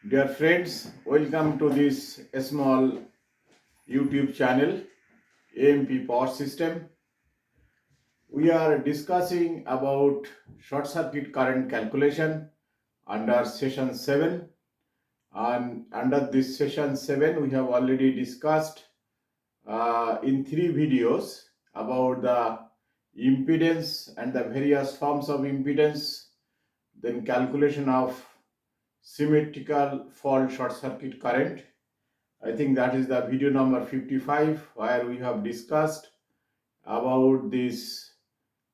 Dear friends, welcome to this small YouTube channel, AMP Power System. We are discussing about short circuit current calculation under session 7. And under this session 7, we have already discussed in 3 videos about the impedance and the various forms of impedance, then calculation of symmetrical fault short circuit current. I think that is the video number 55, where we have discussed about this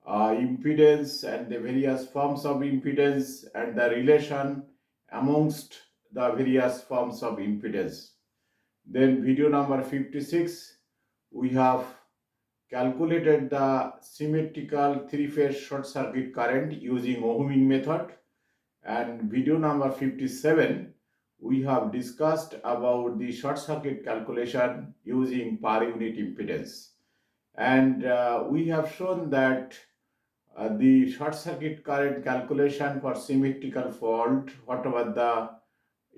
impedance and the various forms of impedance and the relation amongst the various forms of impedance. Then video number 56, we have calculated the symmetrical three-phase short circuit current using ohming method. And video number 57, we have discussed about the short circuit calculation using per unit impedance. And we have shown that the short circuit current calculation for symmetrical fault, whatever the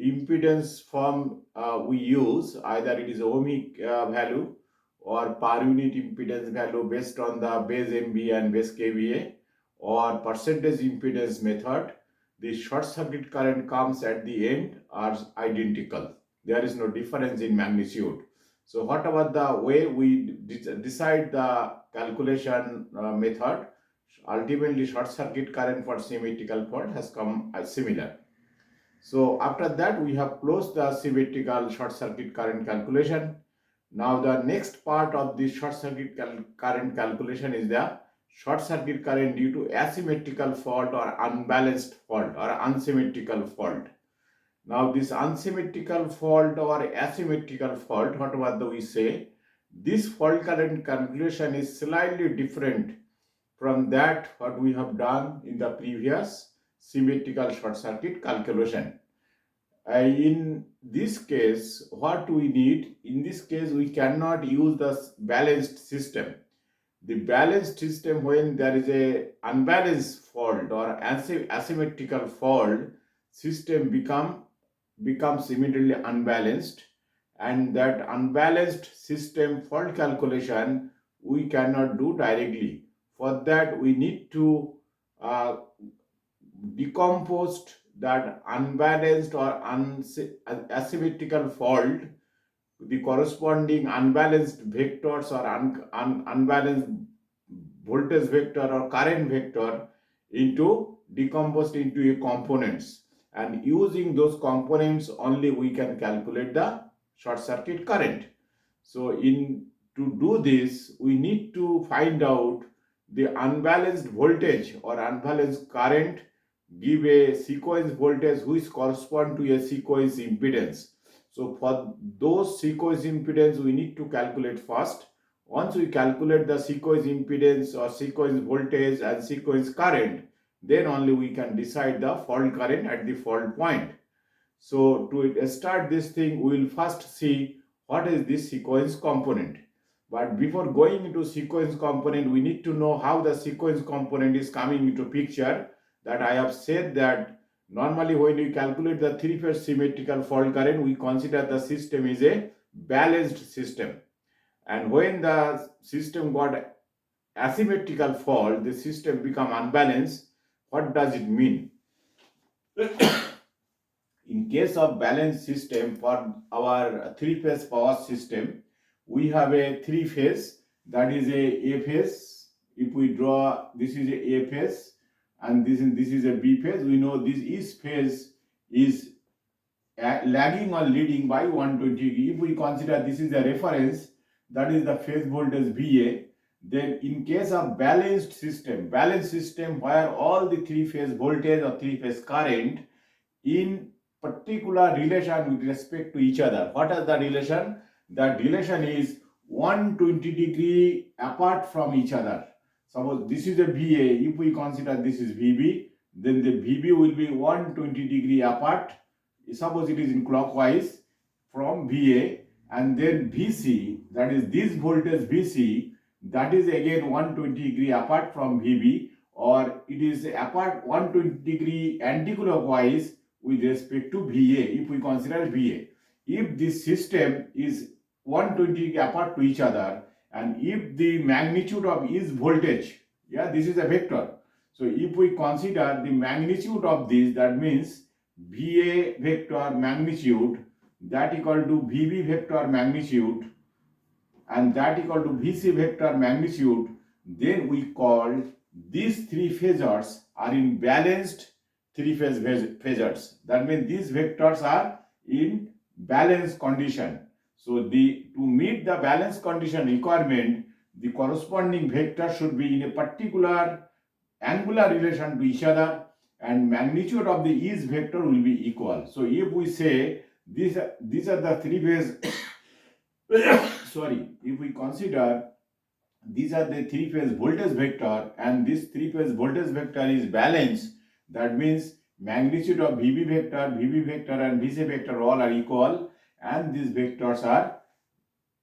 impedance form we use, either it is ohmic value or per unit impedance value based on the base MVA and base KVA, or percentage impedance method, the short circuit current comes at the end are identical. There is no difference in magnitude. So whatever the way we decide the calculation method, ultimately short circuit current for symmetrical fault has come as similar. So after that, we have closed the symmetrical short circuit current calculation. Now the next part of the short circuit current calculation is the short circuit current due to asymmetrical fault or unbalanced fault or unsymmetrical fault. Now this unsymmetrical fault or asymmetrical fault, whatever we say, this fault current calculation is slightly different from that what we have done in the previous symmetrical short circuit calculation. In this case, what we need, in this case, we cannot use the balanced system. The balanced system, when there is a unbalanced fault or asymmetrical fault, system becomes immediately unbalanced, and that unbalanced system fault calculation we cannot do directly. For that, we need to decompose that unbalanced or asymmetrical fault, the corresponding unbalanced vectors or unbalanced voltage vector or current vector into decomposed into a components, and using those components only we can calculate the short circuit current. So to do this, we need to find out the unbalanced voltage or unbalanced current, give a sequence voltage which correspond to a sequence impedance. So for those sequence impedance, we need to calculate first. Once we calculate the sequence impedance or sequence voltage and sequence current, then only we can decide the fault current at the fault point. So to start this thing, we will first see what is this sequence component. But before going into sequence component, we need to know how the sequence component is coming into picture. That I have said that normally when we calculate the three-phase symmetrical fault current, we consider the system is a balanced system. And when the system got asymmetrical fault, the system become unbalanced. What does it mean? In case of balanced system, for our three-phase power system, we have a three-phase, that is a phase. If we draw, this is a phase and this is a B phase. We know this each phase is lagging or leading by 120 degree. If we consider this is a reference, that is the phase voltage VA, then in case of balanced system where all the three-phase voltage or three-phase current in particular relation with respect to each other. What is the relation? That relation is 120 degree apart from each other. Suppose this is a VA, if we consider this is VB, then the VB will be 120 degree apart. Suppose it is in clockwise from VA, and then VC, that is this voltage VC, that is again 120 degree apart from VB, or it is apart 120 degree anti-clockwise with respect to VA, if we consider VA. If this system is 120 degree apart to each other, and if the magnitude of each voltage, yeah, this is a vector. So if we consider the magnitude of this, that means VA vector magnitude that equal to VB vector magnitude and that equal to VC vector magnitude, then we call these three phasors are in balanced three-phase phasors. That means these vectors are in balance condition. So to meet the balance condition requirement, the corresponding vector should be in a particular angular relation to each other, and magnitude of the each vector will be equal. So if we say these are the three phase sorry, if we consider these are the three phase voltage vector and this three phase voltage vector is balanced, that means magnitude of VB vector and VC vector all are equal, and these vectors are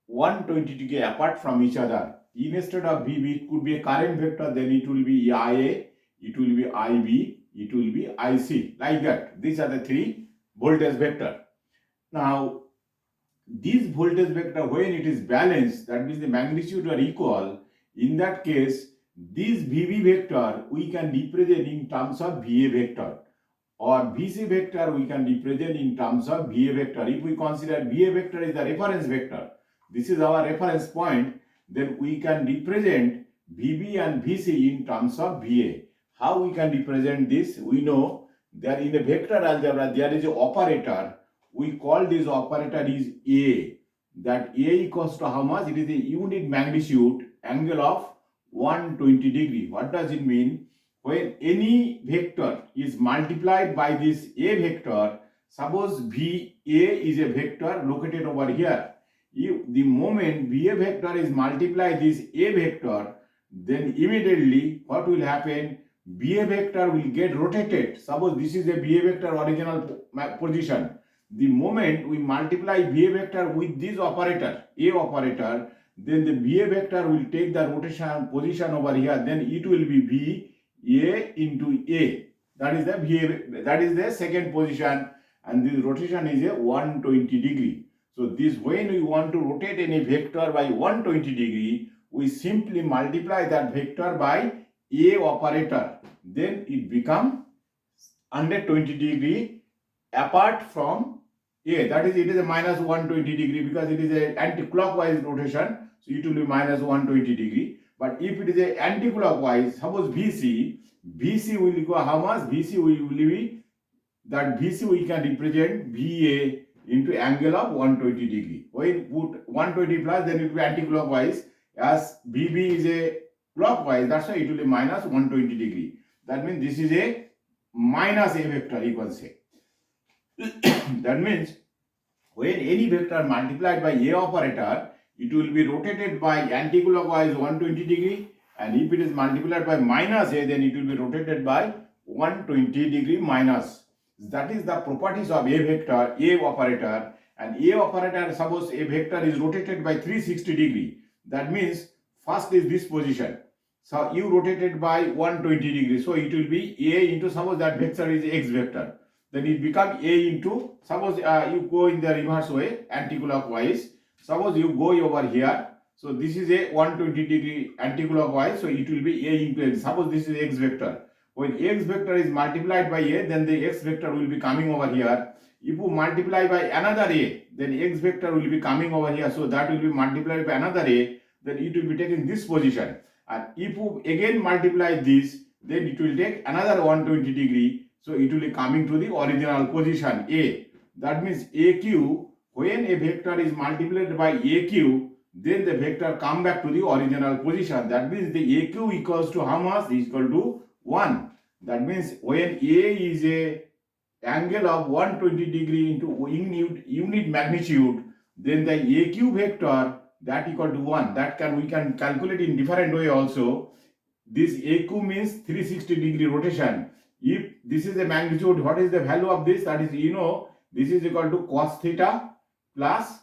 120 degree apart from each other. Instead of VB, it could be a current vector, then it will be IA, it will be IB, it will be IC, like that. These are the three voltage vector. Now, this voltage vector, when it is balanced, that means the magnitude are equal, in that case, this VB vector we can represent in terms of VA vector, or VC vector we can represent in terms of VA vector. If we consider VA vector is the reference vector, this is our reference point, then we can represent VB and VC in terms of VA. How we can represent this? We know that in the vector algebra there is an operator. We call this operator is A. That A equals to how much? It is the unit magnitude angle of 120 degree. What does it mean? When any vector is multiplied by this A vector, suppose VA is a vector located over here. If the moment VA vector is multiplied this A vector, then immediately what will happen? VA vector will get rotated. Suppose this is a VA vector original position. The moment we multiply VA vector with this operator, A operator, then the VA vector will take the rotation position over here. Then it will be VA into A. That is the VA, that is the second position, and this rotation is a 120 degree. So this, when we want to rotate any vector by 120 degree, we simply multiply that vector by A operator. Then it becomes 120 degree apart from A. That is, it is a minus 120 degree because it is a anti-clockwise rotation. So it will be minus 120 degree. But if it is a anti-clockwise, suppose VC will equal how much? VC will be, that VC we can represent VA into angle of 120 degree. When put 120 plus, then it will be anti-clockwise. As VB is a clockwise, that's why it will be minus 120 degree. That means this is a minus A vector, you can say. That means when any vector multiplied by A operator, it will be rotated by anti-clockwise 120 degree, and if it is multiplied by minus A, then it will be rotated by 120 degree minus. That is the properties of A vector, A operator. And A operator, suppose A vector is rotated by 360 degree. That means first is this position. So you rotated by 120 degree. So it will be A into, suppose that vector is X vector. Then it becomes A into, suppose you go in the reverse way, anti-clockwise. Suppose you go over here. So this is a 120 degree anti-clockwise. So it will be A into X. Suppose this is X vector. When X vector is multiplied by A, then the X vector will be coming over here. If you multiply by another A, then X vector will be coming over here. So that will be multiplied by another A. Then it will be taking this position. And if you again multiply this, then it will take another 120 degree. So it will be coming to the original position A. That means AQ, when a vector is multiplied by AQ, then the vector come back to the original position. That means the AQ equals to how much? Is equal to 1. That means when A is a angle of 120 degree into unit magnitude, then the AQ vector that equal to 1. That we can calculate in different way also. This AQ means 360 degree rotation. If this is the magnitude, what is the value of this? That is, this is equal to cos theta plus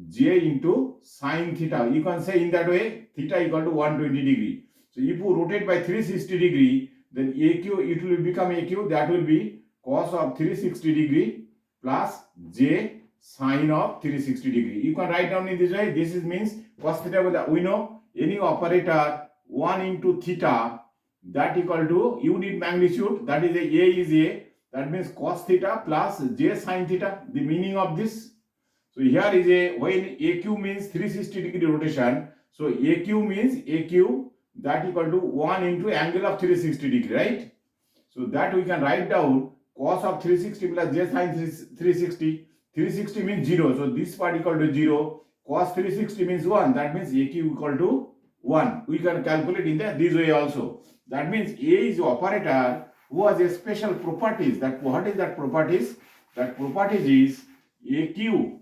j into sin theta. You can say in that way, theta equal to 120 degree. So if you rotate by 360 degree, then AQ, it will become AQ, that will be cos of 360 degree plus j sine of 360 degree. You can write down in this way. This is means cos theta. We know any operator 1 into theta, that equal to unit magnitude, that is a is a, that means cos theta plus j sine theta. The meaning of this, so here is a, when AQ means 360 degree rotation, so AQ means AQ, that equal to 1 into angle of 360 degree, right? So that we can write down cos of 360 plus j sine 360. 360 means 0, so this part equal to 0. Cos 360 means 1, that means AQ equal to 1. We can calculate in this way also. That means A is the operator who has a special properties. That what is that properties? That properties is AQ,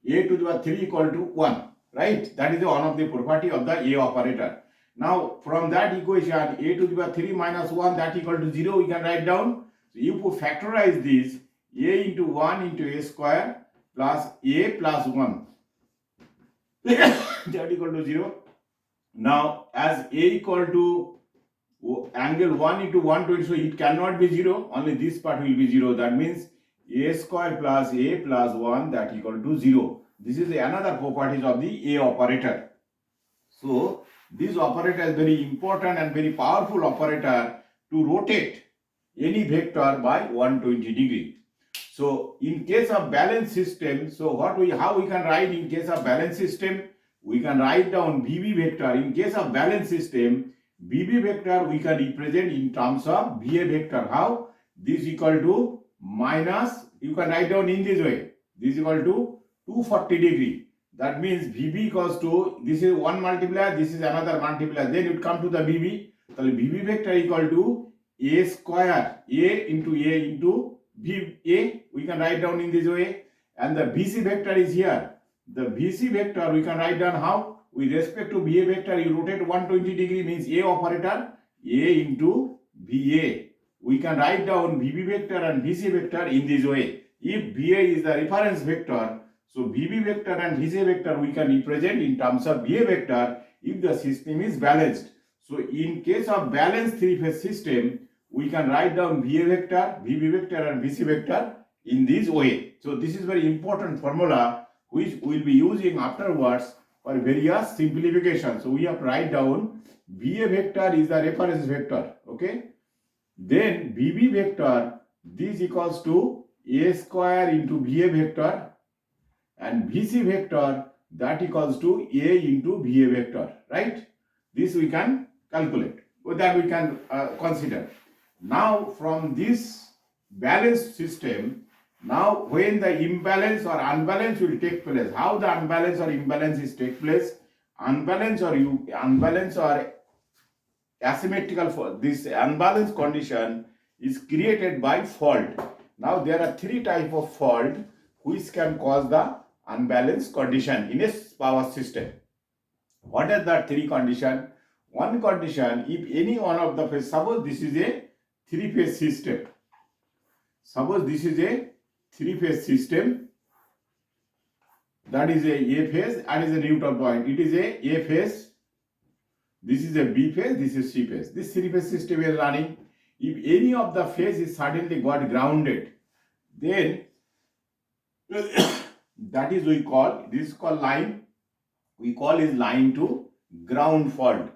A to the power 3 equal to 1, right? That is one of the property of the A operator. Now from that equation, A to the power 3 minus 1, that equal to 0, we can write down. So you put factorize this, A into 1 into A square plus A plus 1 that equal to 0. Now as A equal to angle 1 into 120, so it cannot be 0, only this part will be 0. That means A square plus A plus 1, that equal to 0. This is another properties of the A operator. So this operator is very important and very powerful operator to rotate any vector by 120 degree. So in case of balance system, so how we can write in case of balance system? We can write down VB vector. In case of balance system, VB vector we can represent in terms of VA vector. How? This equal to minus, you can write down in this way. This equal to 240 degree. That means VB equals to, this is one multiplier, this is another multiplier. Then it come to the VB. So VB vector equal to A square, A into VA. We can write down in this way. And the BC vector is here. The BC vector we can write down how? With respect to VA vector, you rotate 120 degree means A operator, A into VA. We can write down VB vector and VC vector in this way. If VA is the reference vector, so VB vector and VC vector we can represent in terms of VA vector if the system is balanced. So in case of balanced three-phase system, we can write down VA vector, VB vector and VC vector in this way. So this is very important formula which we will be using afterwards for various simplifications. So we have to write down VA vector is the reference vector, okay? Then VB vector, this equals to A square into VA vector, and VC vector, that equals to A into VA vector, right? This we can calculate, or that we can consider. Now from this balanced system, now when the imbalance or unbalance will take place, how the unbalance or imbalance is take place? Unbalance or asymmetrical fault. This unbalanced condition is created by fault. Now there are three types of fault which can cause the unbalanced condition in a power system. What are the three conditions? One condition, if any one of the phase, suppose this is a three-phase system. Suppose this is a three-phase system. That is a phase and is a neutral point. It is a phase. This is a B phase. This is C phase. This three-phase system is running. If any of the phase is suddenly got grounded, then that is we call, this is called line. We call is line to ground fault.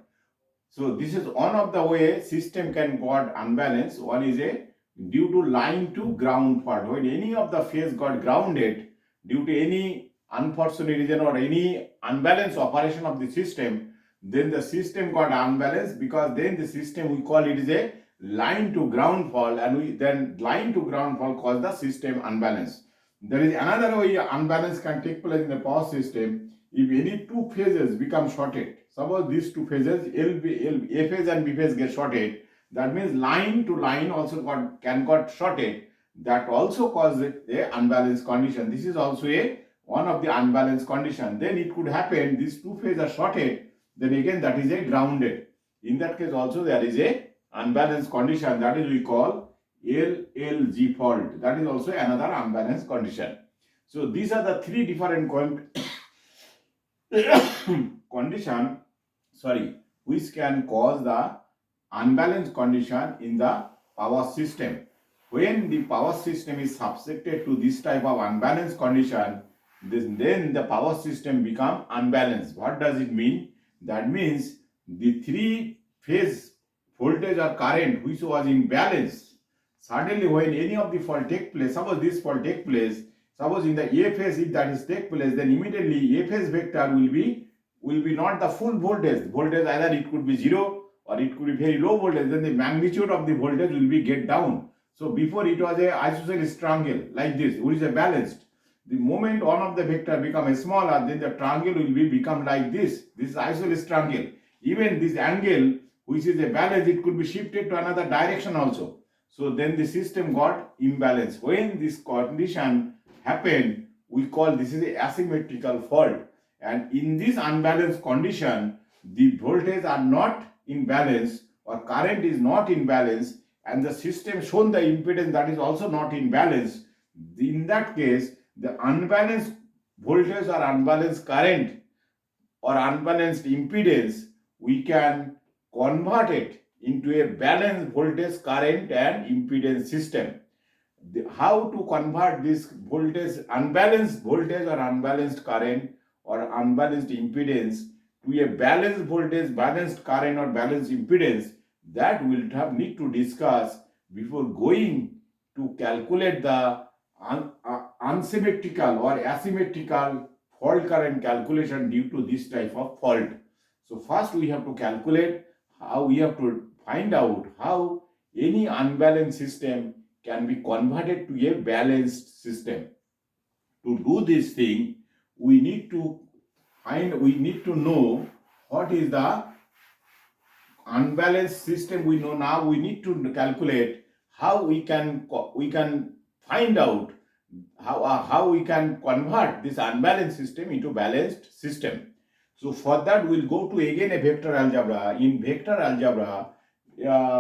So this is one of the way system can got unbalanced. One is a due to line to ground fault. When any of the phase got grounded due to any unfortunate reason or any unbalanced operation of the system, then the system got unbalanced, because then the system we call it is a line to ground fault, and then line to ground fault cause the system unbalanced. There is another way unbalance can take place in the power system. If any two phases become shorted, suppose these two phases A phase and B phase get shorted, that means line to line also can got shorted. That also causes a unbalanced condition. This is also one of the unbalanced condition. Then it could happen these two phases are shorted, then again that is a grounded. In that case also there is a unbalanced condition, that is we call LLG fault. That is also another unbalanced condition. So these are the three different condition, which can cause the unbalanced condition in the power system. when the power system is subjected to this type of unbalanced condition, then the power system become unbalanced. What does it mean? That means the three phase voltage or current which was in balance, suddenly when any of the fault take place, suppose this fault take place, suppose in the A phase, if that is take place, then immediately A phase vector will be not the full voltage. Voltage either it could be zero or it could be very low voltage. Then the magnitude of the voltage will be get down. So before it was a isosceles triangle like this, which is a balanced. The moment one of the vector become smaller, then the triangle will be become like this. This is isosceles triangle. Even this angle, which is a balance, it could be shifted to another direction also. So then the system got imbalance. When this condition happened, we call this is a asymmetrical fault. And in this unbalanced condition, the voltage are not in balance or current is not in balance, and the system shown the impedance that is also not in balance. In that case, the unbalanced voltage or unbalanced current or unbalanced impedance, we can convert it into a balanced voltage, current and impedance system. How to convert this voltage, unbalanced voltage or unbalanced current or unbalanced impedance to a balanced voltage, balanced current or balanced impedance, that we'll need to discuss before going to calculate the unsymmetrical or asymmetrical fault current calculation due to this type of fault. So first we have to calculate how we have to find out how any unbalanced system can be converted to a balanced system. To do this thing, we need to know what is the unbalanced system. We know now, we need to calculate how we can find out how we can convert this unbalanced system into balanced system. So for that we'll go to again a vector algebra. In vector algebra,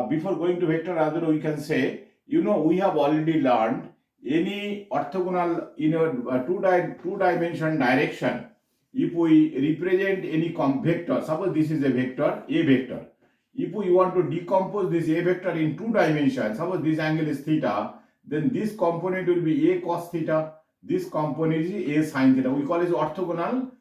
before going to vector algebra, we can say, we have already learned any orthogonal in a two-dimension direction. If we represent any vector, suppose this is a vector, A vector. If we want to decompose this A vector in two dimensions, suppose this angle is theta, then this component will be A cos theta, this component is A sin theta. We call it orthogonal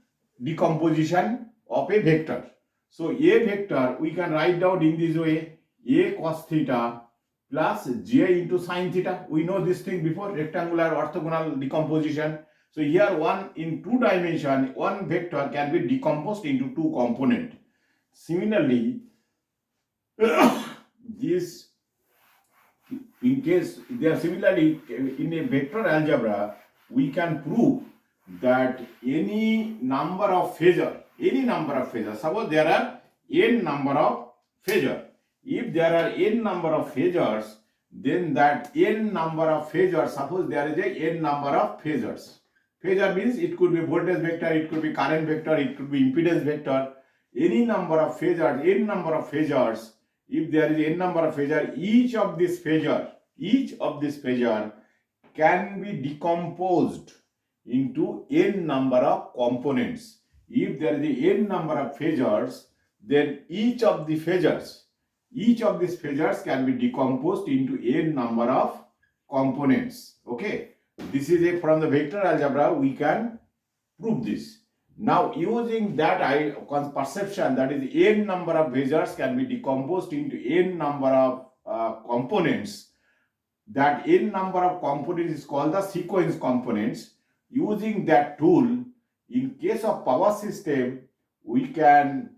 decomposition of a vector. So A vector we can write down in this way: A cos theta plus J into sin theta. We know this thing before, rectangular orthogonal decomposition. So here one in two dimension, one vector can be decomposed into two components. Similarly, this in case they are similarly in a vector algebra, we can prove that any number of phasor, suppose there are n number of phasor. If there are n number of phasors, then that n number of phasors, suppose there is a n number of phasors. Phasor means it could be voltage vector, it could be current vector, it could be impedance vector. Any number of phasors, n number of phasors. If there is n number of phasor, each of this phasor can be decomposed into n number of components. If there is a n number of phasors, then each of these phasors can be decomposed into n number of components. Okay, this is from the vector algebra we can prove this. Now using that perception, that is n number of phasors can be decomposed into n number of components, that n number of components is called the sequence components. Using that tool, in case of power system, we can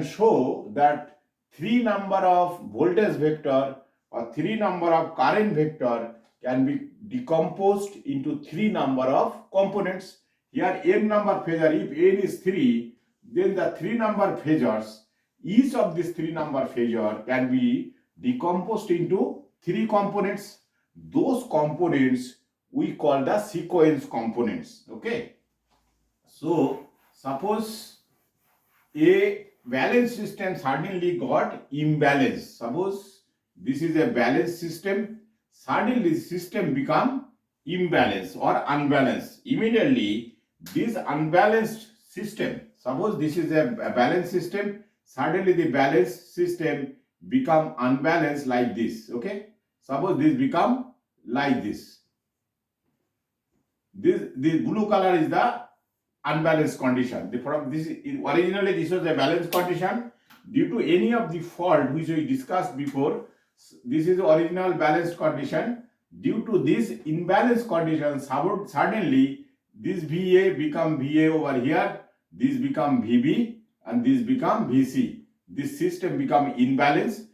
show that 3 number of voltage vector or 3 number of current vector can be decomposed into 3 number of components. Here n number phasor, if n is 3, then the 3 number phasors, each of these 3 number phasor can be decomposed into 3 components. Those components we call the sequence components. Okay, so suppose a balanced system suddenly got imbalance. Suppose this is a balanced system, suddenly the system become imbalanced or unbalanced. Immediately this unbalanced system, suppose this is a balanced system, suddenly the balanced system become unbalanced like this. Okay, suppose this become like this. This blue color is the unbalanced condition. From this, originally this was a balanced condition. Due to any of the fault which we discussed before, this is the original balanced condition. Due to this imbalanced condition, suddenly this VA become VA over here, this become VB, and this become VC. This system become imbalanced.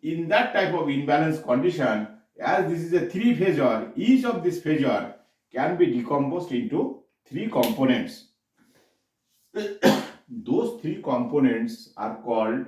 In that type of imbalanced condition, as this is a three phasor, each of this phasor can be decomposed into three components. Those three components are called,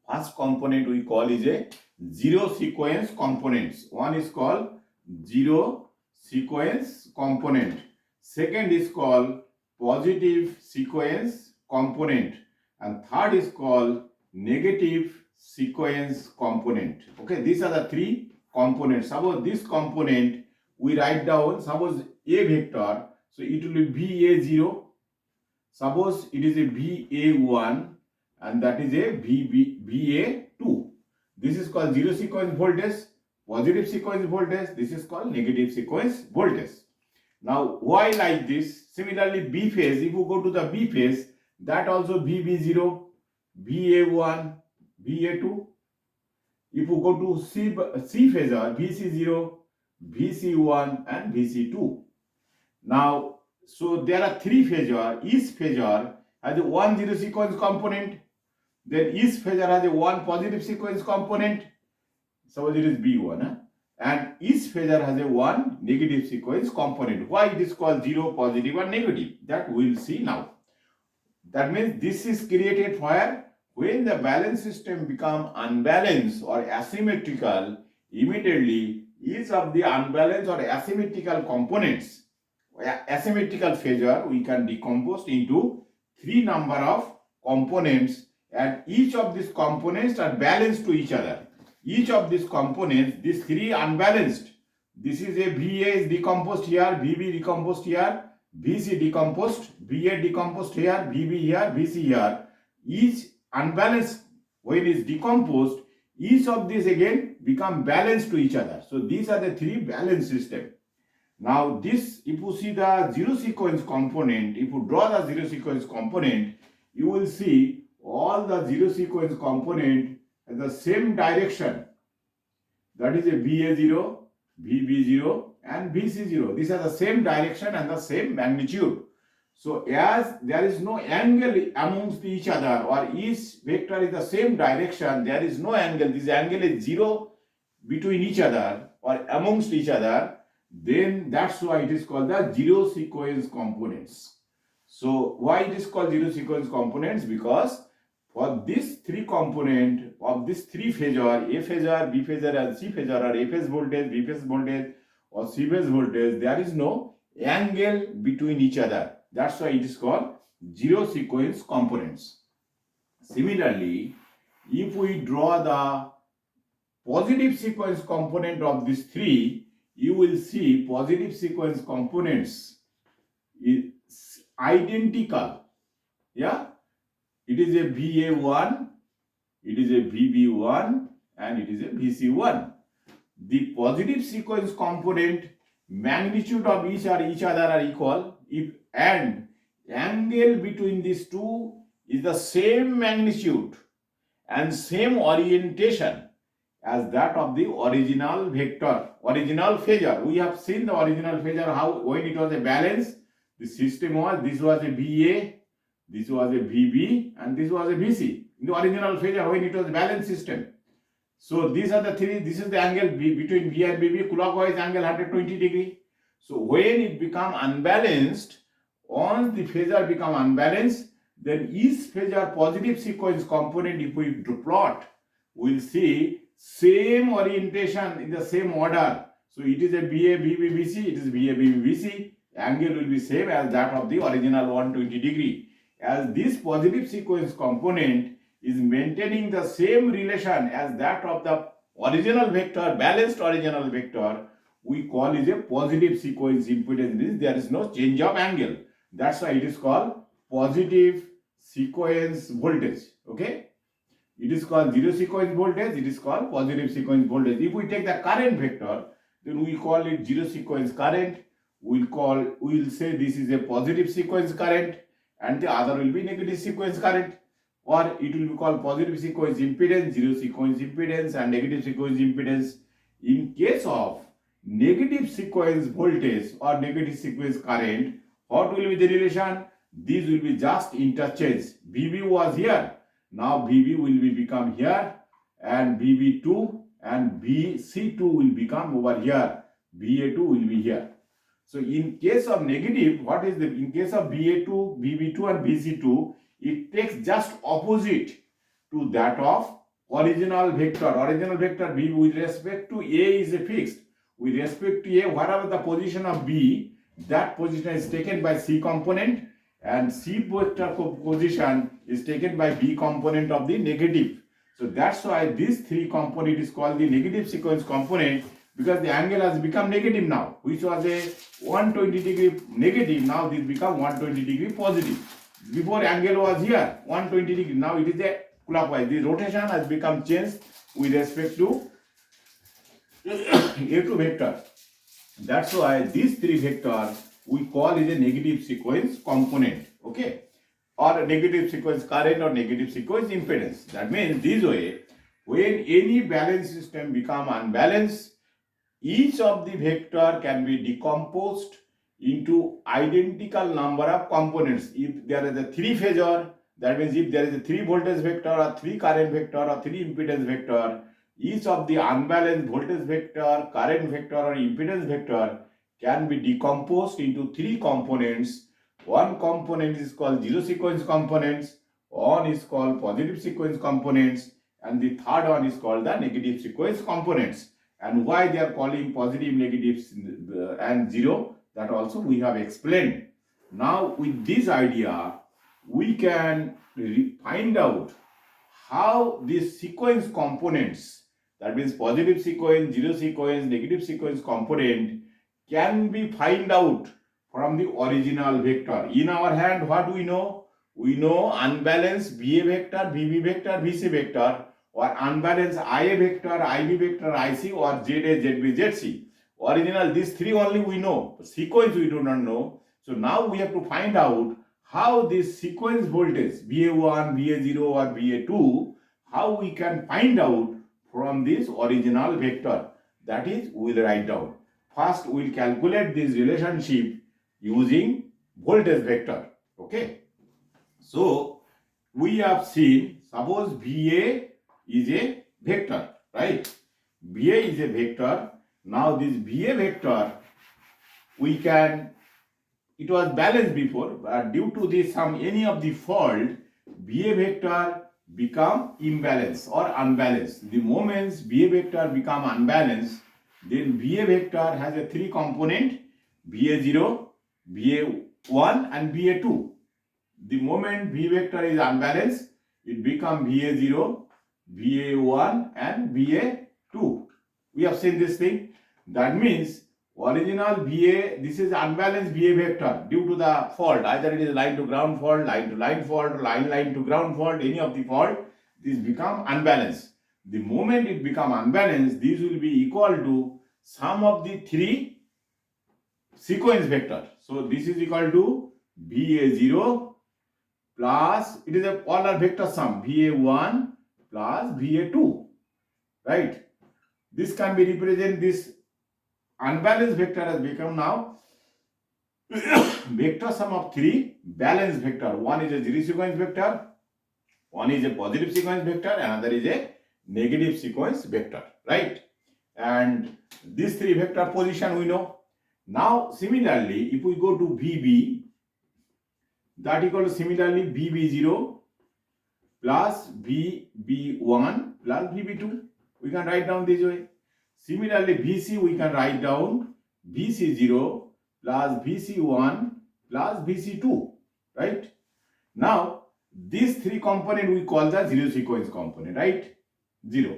first component we call is a zero sequence components. One is called zero sequence component. Second is called positive sequence component. And third is called negative sequence component. Okay, these are the three components. Suppose this component we write down, suppose a vector, so it will be VA0. Suppose it is a VA1 and that is a VA2. This is called zero sequence voltage, positive sequence voltage. This is called negative sequence voltage. Now, why like this? Similarly, B phase, if you go to the B phase, that also VB0, VA1, VA2. If you go to C phasor, VC0, VC1 and VC2. Now, so there are three phasor. Each phasor has a one zero sequence component. Then each phasor has a one positive sequence component. Suppose it is B1. And each phasor has a one negative sequence component. Why it is called zero, positive or negative? That we will see now. That means this is created where when the balance system become unbalanced or asymmetrical, immediately each of the unbalanced or asymmetrical components, asymmetrical phasor, we can decompose into three number of components, and each of these components are balanced to each other. Each of these components, these three unbalanced, this is a VA is decomposed here, VB decomposed here, VC decomposed, VA decomposed here, VB here, VC here. Each unbalanced, when it is decomposed, each of these again become balanced to each other. So these are the three balance system. Now this, if you see the zero sequence component, if you draw the zero sequence component, you will see all the zero sequence component has the same direction. That is a VA0, VB0 and VC0. These are the same direction and the same magnitude. So as there is no angle amongst each other, or each vector is the same direction, there is no angle, this angle is zero between each other or amongst each other, then that's why it is called the zero sequence components. So why it is called zero sequence components? Because for this three component of this three phasor, A phasor, B phasor and C phasor, or A phase voltage, B phase voltage or C phase voltage, there is no angle between each other. That's why it is called zero sequence components. Similarly, if we draw the positive sequence component of these three, you will see positive sequence components is identical. Yeah, it is a VA1, it is a VB1 and it is a VC1. The positive sequence component magnitude of each other are equal, if and angle between these two is the same magnitude and same orientation as that of the original vector, original phasor. We have seen the original phasor, how when it was a balance, the system was, this was a VA, this was a VB and this was a VC. In the original phasor, when it was a balance system. So these are the three, this is the angle between V and BB, clockwise angle 120 degree. So when it become unbalanced, once the phasor become unbalanced, then each phasor positive sequence component, if we plot, we'll see same orientation in the same order. So it is a BA, BB, BC, it is BA, BB, BC. Angle will be same as that of the original 120 degree. As this positive sequence component is maintaining the same relation as that of the original vector, balanced original vector, we call it a positive sequence impedance. There is no change of angle. That's why it is called positive sequence voltage. Okay. It is called zero sequence voltage, it is called positive sequence voltage. If we take the current vector, then we call it zero sequence current. We'll say this is a positive sequence current and the other will be negative sequence current, or it will be called positive sequence impedance, zero sequence impedance and negative sequence impedance. In case of negative sequence voltage or negative sequence current, what will be the relation? These will be just interchange. VB was here, now VB will be become here, and VB2 and VC2 will become over here. VA2 will be here. So in case of negative, what is the, in case of VA2, VB2 and VC2, it takes just opposite to that of original vector. Original vector B with respect to A is a fixed. With respect to A, whatever the position of B, that position is taken by C component, and C vector position is taken by B component of the negative. So that's why this three component is called the negative sequence component, because the angle has become negative now, which was a 120 degree negative, now this become 120 degree positive. Before angle was here 120 degree, now it is a clockwise. The rotation has become changed with respect to A2 vector. That's why these three vectors we call is a negative sequence component, okay, or a negative sequence current or negative sequence impedance. That means this way, when any balanced system become unbalanced, each of the vector can be decomposed into identical number of components. If there is a three phasor, that means if there is a three voltage vector or three current vector or three impedance vector, each of the unbalanced voltage vector, current vector or impedance vector can be decomposed into three components. One component is called zero sequence components, one is called positive sequence components, and the third one is called the negative sequence components. And why they are calling positive, negative and zero, that also we have explained. Now with this idea, we can find out how these sequence components, that means positive sequence, zero sequence, negative sequence component, can be find out from the original vector. In our hand, what we know? We know unbalanced VA vector, VB vector, VC vector, or unbalanced IA vector, IB vector, IC, or ZA, ZB, ZC. Original, these three only we know. Sequence we do not know. So now we have to find out how this sequence voltage, VA1, VA0 or VA2, how we can find out from this original vector. That is, we will write down. First, we will calculate this relationship using voltage vector. Okay. So, we have seen, suppose VA is a vector, right? VA is a vector. Now this VA vector, we can, it was balanced before, but due to this any of the fault, VA vector become imbalanced or unbalanced. The moments VA vector become unbalanced, then VA vector has a three component, VA0, VA1 and VA2. The moment V vector is unbalanced, it becomes VA0, VA1 and VA2. We have seen this thing. That means original VA, this is unbalanced VA vector due to the fault. Either it is line to ground fault, line to line fault, or line to ground fault, any of the fault, this become unbalanced. The moment it become unbalanced, this will be equal to sum of the three sequence vector. So this is equal to VA0 plus, it is a polar vector sum, VA1 plus VA2, right? This can be represented, this unbalanced vector has become now vector sum of three balanced vector. One is a zero sequence vector, one is a positive sequence vector, another is a negative sequence vector, right? And these three vector position we know. Now similarly, if we go to VB, that equal to similarly VB0 plus VB1 plus VB2. We can write down this way. Similarly, VC we can write down VC0 plus VC1 plus VC2, right? Now, these three component we call the zero sequence component, right? Zero.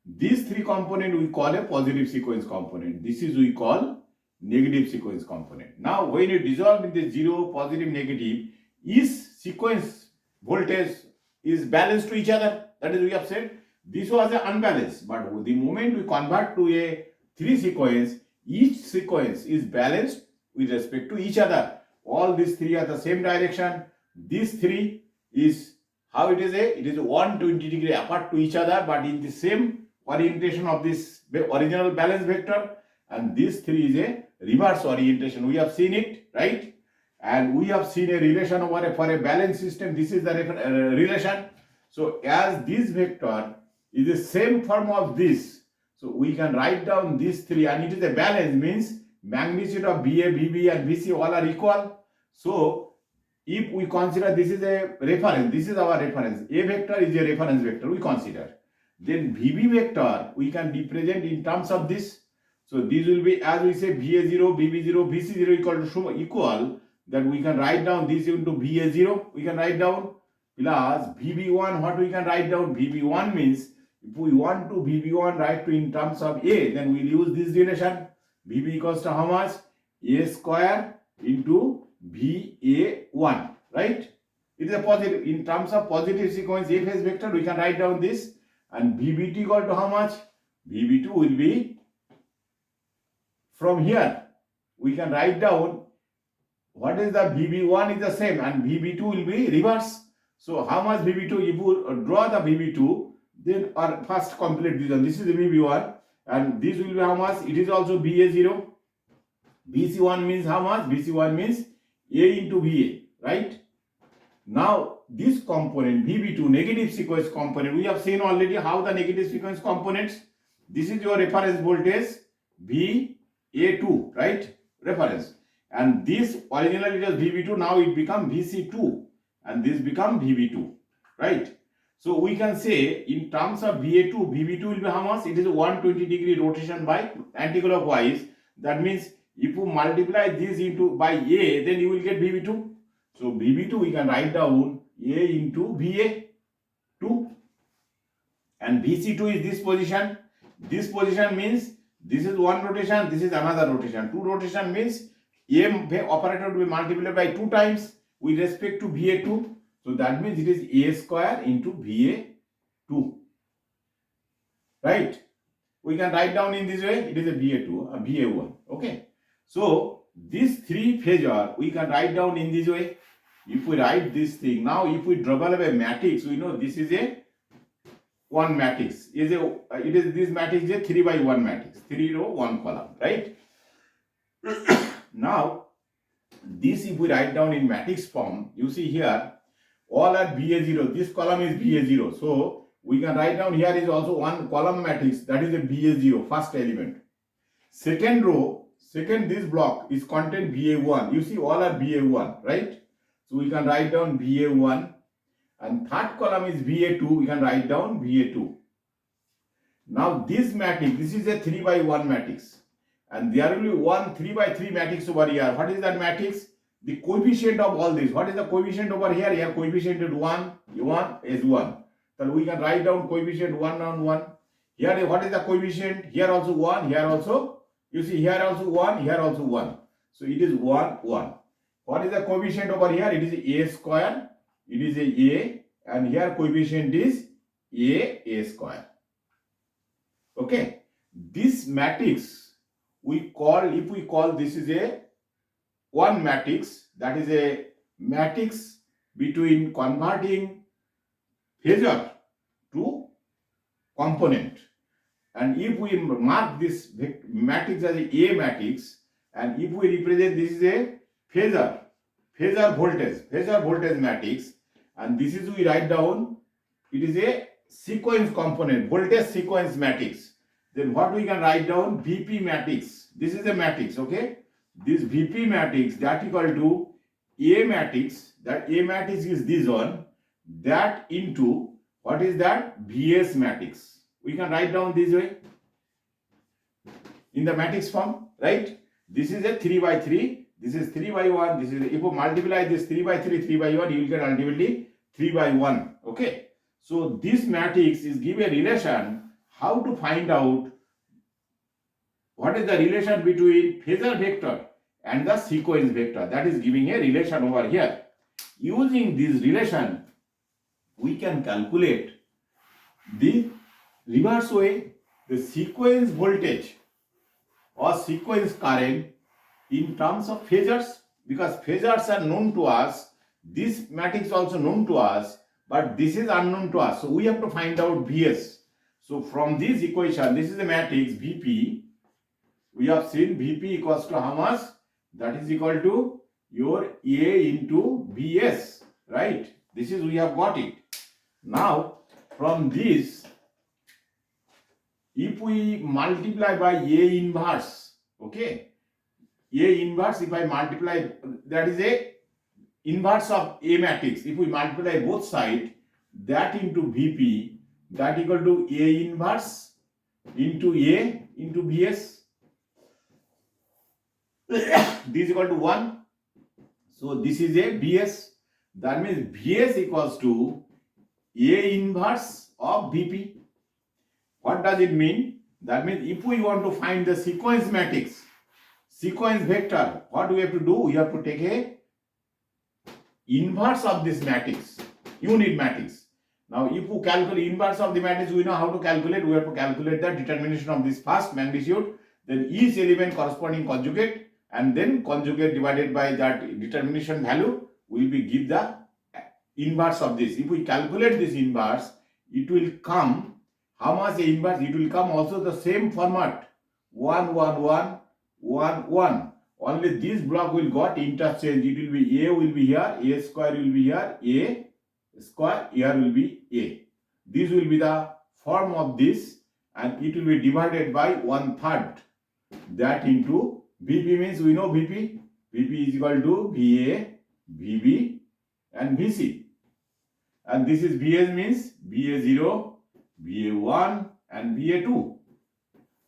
These three component we call a positive sequence component. This is we call negative sequence component. Now, when you dissolve in the zero, positive, negative, each sequence voltage is balanced to each other. That is, we have said this was an unbalanced, but the moment we convert to a 3 sequence, each sequence is balanced with respect to each other. All these 3 are the same direction. This 3 is how it is it is 120 degree apart to each other, but in the same orientation of this original balance vector. And this 3 is a reverse orientation. We have seen it, right? And we have seen a relation over for a balance system. This is the relation. So as this vector is the same form of this, so we can write down these 3, and it is a balance, means magnitude of BA, BB and BC all are equal. So if we consider this is a reference, this is our reference, A vector is a reference vector we consider. Then VB vector we can represent in terms of this. So this will be, as we say, VA0, BB0, BC0 equal, that we can write down this into VA0, we can write down, plus VB1, what we can write down? VB1 means, if we want to VB1 write to in terms of A, then we'll use this relation. VB equals to how much? A square into VA1, right? It is a positive, in terms of positive sequence A phase vector, we can write down this, and VB2 equal to how much? VB2 will be, from here, we can write down what is the VB1 is the same, and VB2 will be reverse. So how much VB2? If you draw the VB2, then or first complete this one. This is the VB1, and this will be how much? It is also BA0. BC1 means how much? BC1 means A into VA, right? Now this component VB2, negative sequence component, we have seen already how the negative sequence components. This is your reference voltage VA2, right? Reference. And this originally it was VB2, now it become VC2, and this become VB2, right? So we can say in terms of VA2, VB2 will be how much? It is 120 degree rotation by anti-clockwise. That means if you multiply this into by A, then you will get VB2. So VB2 we can write down A into VA2, and VC2 is this position. This position means this is one rotation, this is another rotation. Two rotation means A operator will be multiplied by 2 times with respect to VA2. So that means it is A square into VA2, right? We can write down in this way, it is a VA2, VA1, okay? So these 3 phasor we can write down in this way. If we write this thing, now if we develop a matrix, we know this is a one matrix. It is this matrix is a 3 by 1 matrix, 3 row 1 column, right? Now this if we write down in matrix form, you see here all are BA0. This column is BA0. So we can write down here is also one column matrix, that is a BA0, first element. Second row, this block is content BA1. You see all are BA1, right? So we can write down BA1, and third column is BA2. We can write down BA2. Now this matrix, this is a 3 by 1 matrix, and there will be one 3 by 3 matrix over here. What is that matrix? The coefficient of all this. What is the coefficient over here? Here coefficient is 1 is 1. So we can write down coefficient 1 on 1. Here what is the coefficient? Here also 1, here also. You see here also 1, here also 1. So it is 1, 1. What is the coefficient over here? It is A square. It is a, and here coefficient is A square. Okay. This matrix we call, if we call this is a one matrix, that is a matrix between converting phasor to component. And if we mark this matrix as a matrix, and if we represent this is a phasor voltage matrix, and this is we write down, it is a sequence component, voltage sequence matrix. Then what we can write down? VP matrix. This is a matrix, okay? This VP matrix, that equal to A matrix, that A matrix is this one, that into what is that? VS matrix. We can write down this way in the matrix form, right? This is a 3 by 3, this is 3 by 1, this is, if you multiply this 3 by 3, 3 by 1, you will get ultimately 3 by 1, okay? So this matrix is give a relation, how to find out what is the relation between phasor vector and the sequence vector, that is giving a relation over here. Using this relation, we can calculate The reverse way, the sequence voltage or sequence current in terms of phasors, because phasors are known to us, this matrix is also known to us, but this is unknown to us. So we have to find out Vs. So from this equation, this is the matrix Vp. We have seen Vp equals to how much? That is equal to your A into Vs, right? This is, we have got it. Now from this, if we multiply by A inverse, okay, A inverse, if I multiply, that is a inverse of A matrix. If we multiply both sides, that into Vp, that equal to A inverse into A into Vs. This is equal to 1. So this is a Vs. That means Vs equals to A inverse of Vp. What does it mean? That means if we want to find the sequence matrix, sequence vector, what we have to do? We have to take a inverse of this matrix, unit matrix. Now if we calculate inverse of the matrix, we know how to calculate. We have to calculate the determination of this first magnitude, then each element corresponding conjugate, and then conjugate divided by that determination value will be give the inverse of this. If we calculate this inverse, it will come, how much the inverse? It will come also the same format, 1 1 1 1 1. Only this block will got interchange. It will be A will be here, A square will be here, A square here will be A. This will be the form of this, and it will be divided by 1/3. That into Vp means, we know Vp. Vp is equal to Va, Vb and Vc. And this is Vs means Va0, Va1 and Va2.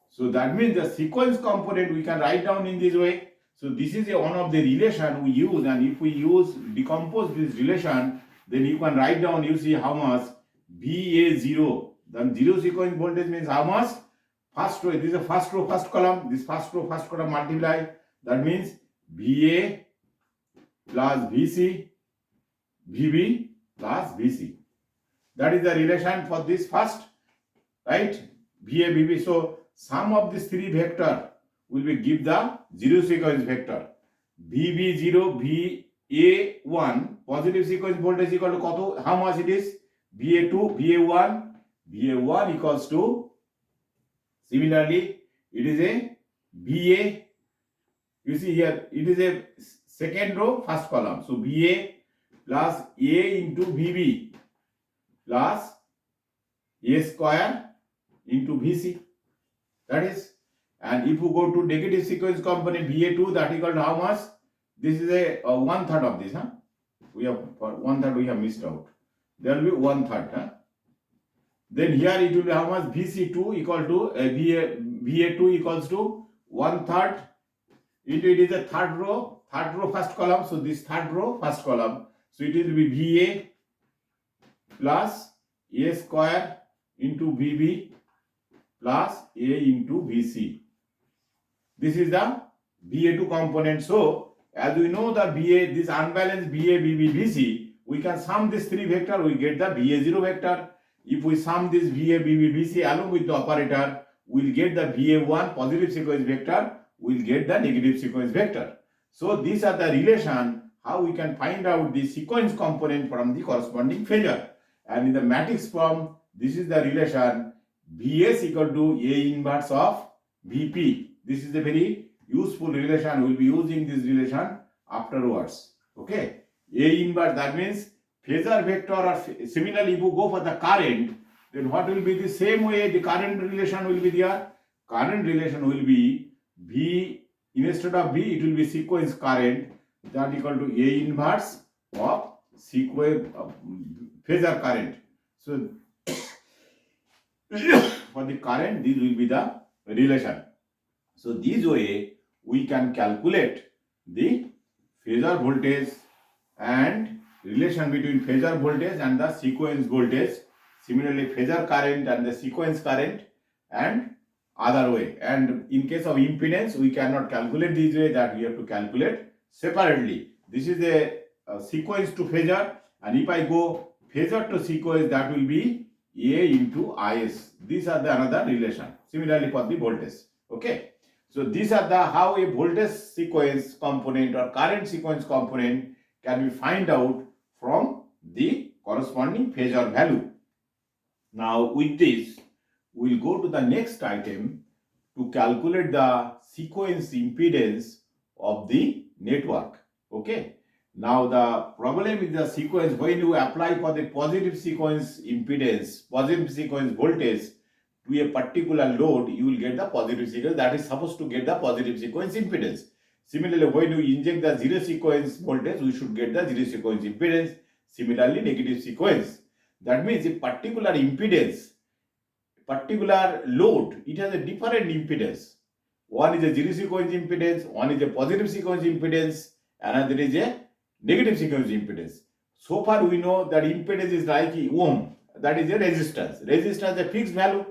So that means the sequence component we can write down in this way. So this is one of the relation we use, and if we decompose this relation, then you can write down, you see how much Va0, then zero sequence voltage means how much? First row, this is the first row, first column, this first row, first column multiply, that means Va plus Vc, Vb plus Vc. That is the relation for this first, right? Va, Vb. So sum of these three vector will be give the zero sequence vector. Vb0, Va1, positive sequence voltage equal to koto, how much it is? Va2, Va1, Va1 equals to, similarly, it is a Va, you see here, it is a second row, first column. So Va plus A into Vb plus A square into Vc. That is, and if you go to negative sequence component Va2, that equal to how much? This is a 1/3 of this, huh? We have 1/3 we have missed out. There will be 1/3, huh? Then here it will be how much? Vc2 equal to Va2 equals to 1/3 into, it is a third row first column. So this third row first column. So it will be Va plus A square into Vb plus A into Vc. This is the Va2 component. So as we know the Va, this unbalanced Va, Vb, Vc, we can sum this three vector, we get the Va0 vector. If we sum this Va, Vb, Vc along with the operator, we will get the Va1 positive sequence vector, we will get the negative sequence vector. So these are the relation how we can find out the sequence component from the corresponding phasor. And in the matrix form, this is the relation Vs equal to A inverse of Vp. This is a very useful relation. We will be using this relation afterwards. Okay. A inverse, that means phasor vector, or similarly if you go for the current, then what will be the same way the current relation will be there? Current relation will be V, instead of V it will be sequence current, that equal to A inverse of sequence phasor current. So for the current, this will be the relation. So this way we can calculate the phasor voltage and relation between phasor voltage and the sequence voltage. Similarly, phasor current and the sequence current, and other way. And in case of impedance, we cannot calculate this way, that we have to calculate separately. This is a sequence to phasor, and if I go phasor to sequence, that will be A into Is. These are the another relation. Similarly for the voltage. Okay. So these are the how a voltage sequence component or current sequence component can be find out from the corresponding phasor value. Now with this, we'll go to the next item to calculate the sequence impedance of the network. Okay. Now the problem with the sequence, when you apply for the positive sequence impedance, positive sequence voltage to a particular load, you will get the positive sequence that is supposed to get the positive sequence impedance. Similarly, when you inject the zero sequence voltage, we should get the zero sequence impedance. Similarly, negative sequence. That means a particular impedance, particular load, it has a different impedance. One is a zero sequence impedance, one is a positive sequence impedance, another is a negative sequence impedance. So far we know that impedance is like ohm, that is a resistance. Resistance is a fixed value.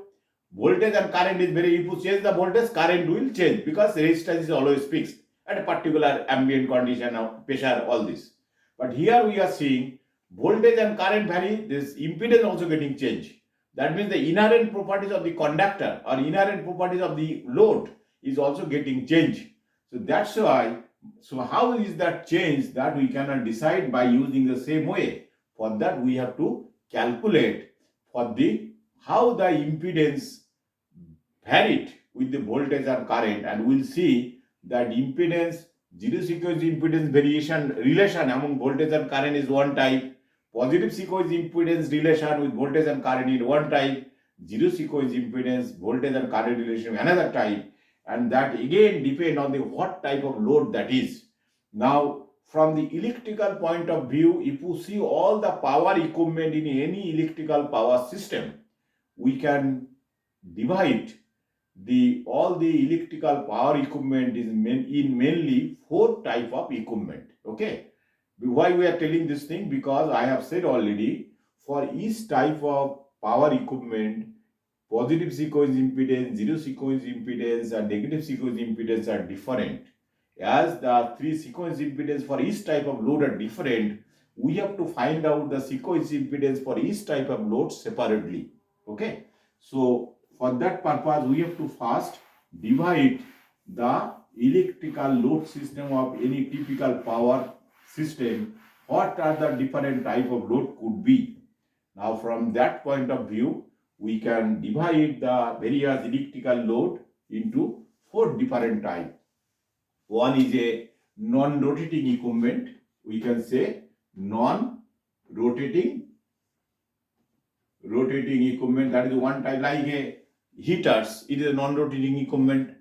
Voltage and current is very, if you change the voltage, current will change because resistance is always fixed at a particular ambient condition of pressure, all this. But here we are seeing voltage and current vary, this impedance also getting changed. That means the inherent properties of the conductor or inherent properties of the load is also getting changed. So that's why, so how is that change, that we cannot decide by using the same way. For that we have to calculate for the how the impedance varied with the voltage and current, and we'll see that impedance, zero sequence impedance variation relation among voltage and current is one type, positive sequence impedance relation with voltage and current in one type, zero sequence impedance voltage and current relation another type, and that again depend on the what type of load that is. Now from the electrical point of view, if you see all the power equipment in any electrical power system, we can divide the all the electrical power equipment is mainly four type of equipment. Okay, why we are telling this thing? Because I have said already, for each type of power equipment, positive sequence impedance, zero sequence impedance, and negative sequence impedance are different. As the three sequence impedance for each type of load are different, we have to find out the sequence impedance for each type of load separately. Okay, so for that purpose, we have to first divide the electrical load system of any typical power system. What are the different type of load could be? Now from that point of view, we can divide the various electrical load into four different types. One is a non-rotating equipment. We can say non-rotating equipment. That is one type, like a heaters. It is a non-rotating equipment.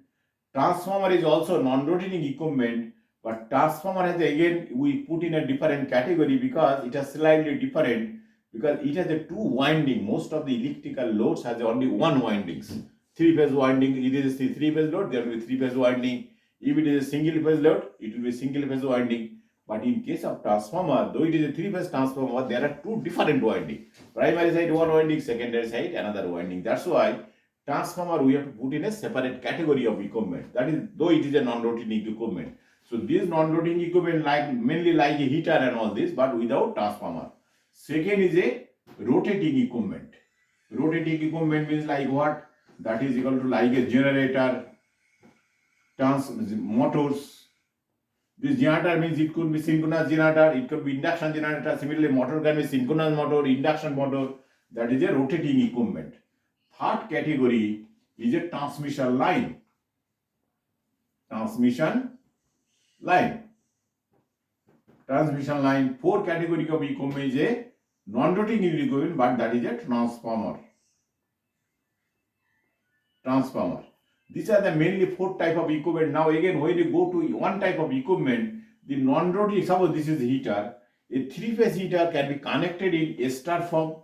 Transformer is also non-rotating equipment, but transformer has again we put in a different category because it has slightly different, because it has a two winding. Most of the electrical loads has only one windings. Three phase winding. It is a three phase load. There will be three phase winding. If it is a single phase load, it will be single phase winding. But in case of transformer, though it is a three phase transformer, there are two different winding. Primary side one winding, secondary side another winding. That's why transformer we have to put in a separate category of equipment. That is, though it is a non-rotating equipment. So this non-rotating equipment like mainly like a heater and all this, but without transformer. Second is a rotating equipment. Rotating equipment means like what? That is equal to like a generator, motors. This generator means it could be synchronous generator, it could be induction generator. Similarly, motor can be synchronous motor, induction motor. That is a rotating equipment. Third category is a transmission line. Transmission line. Transmission line. Fourth category of equipment is a non-rotating equipment, but that is a transformer. Transformer. These are the mainly four type of equipment. Now again, when you go to one type of equipment, the non-rotating, suppose this is heater. A three-phase heater can be connected in a star form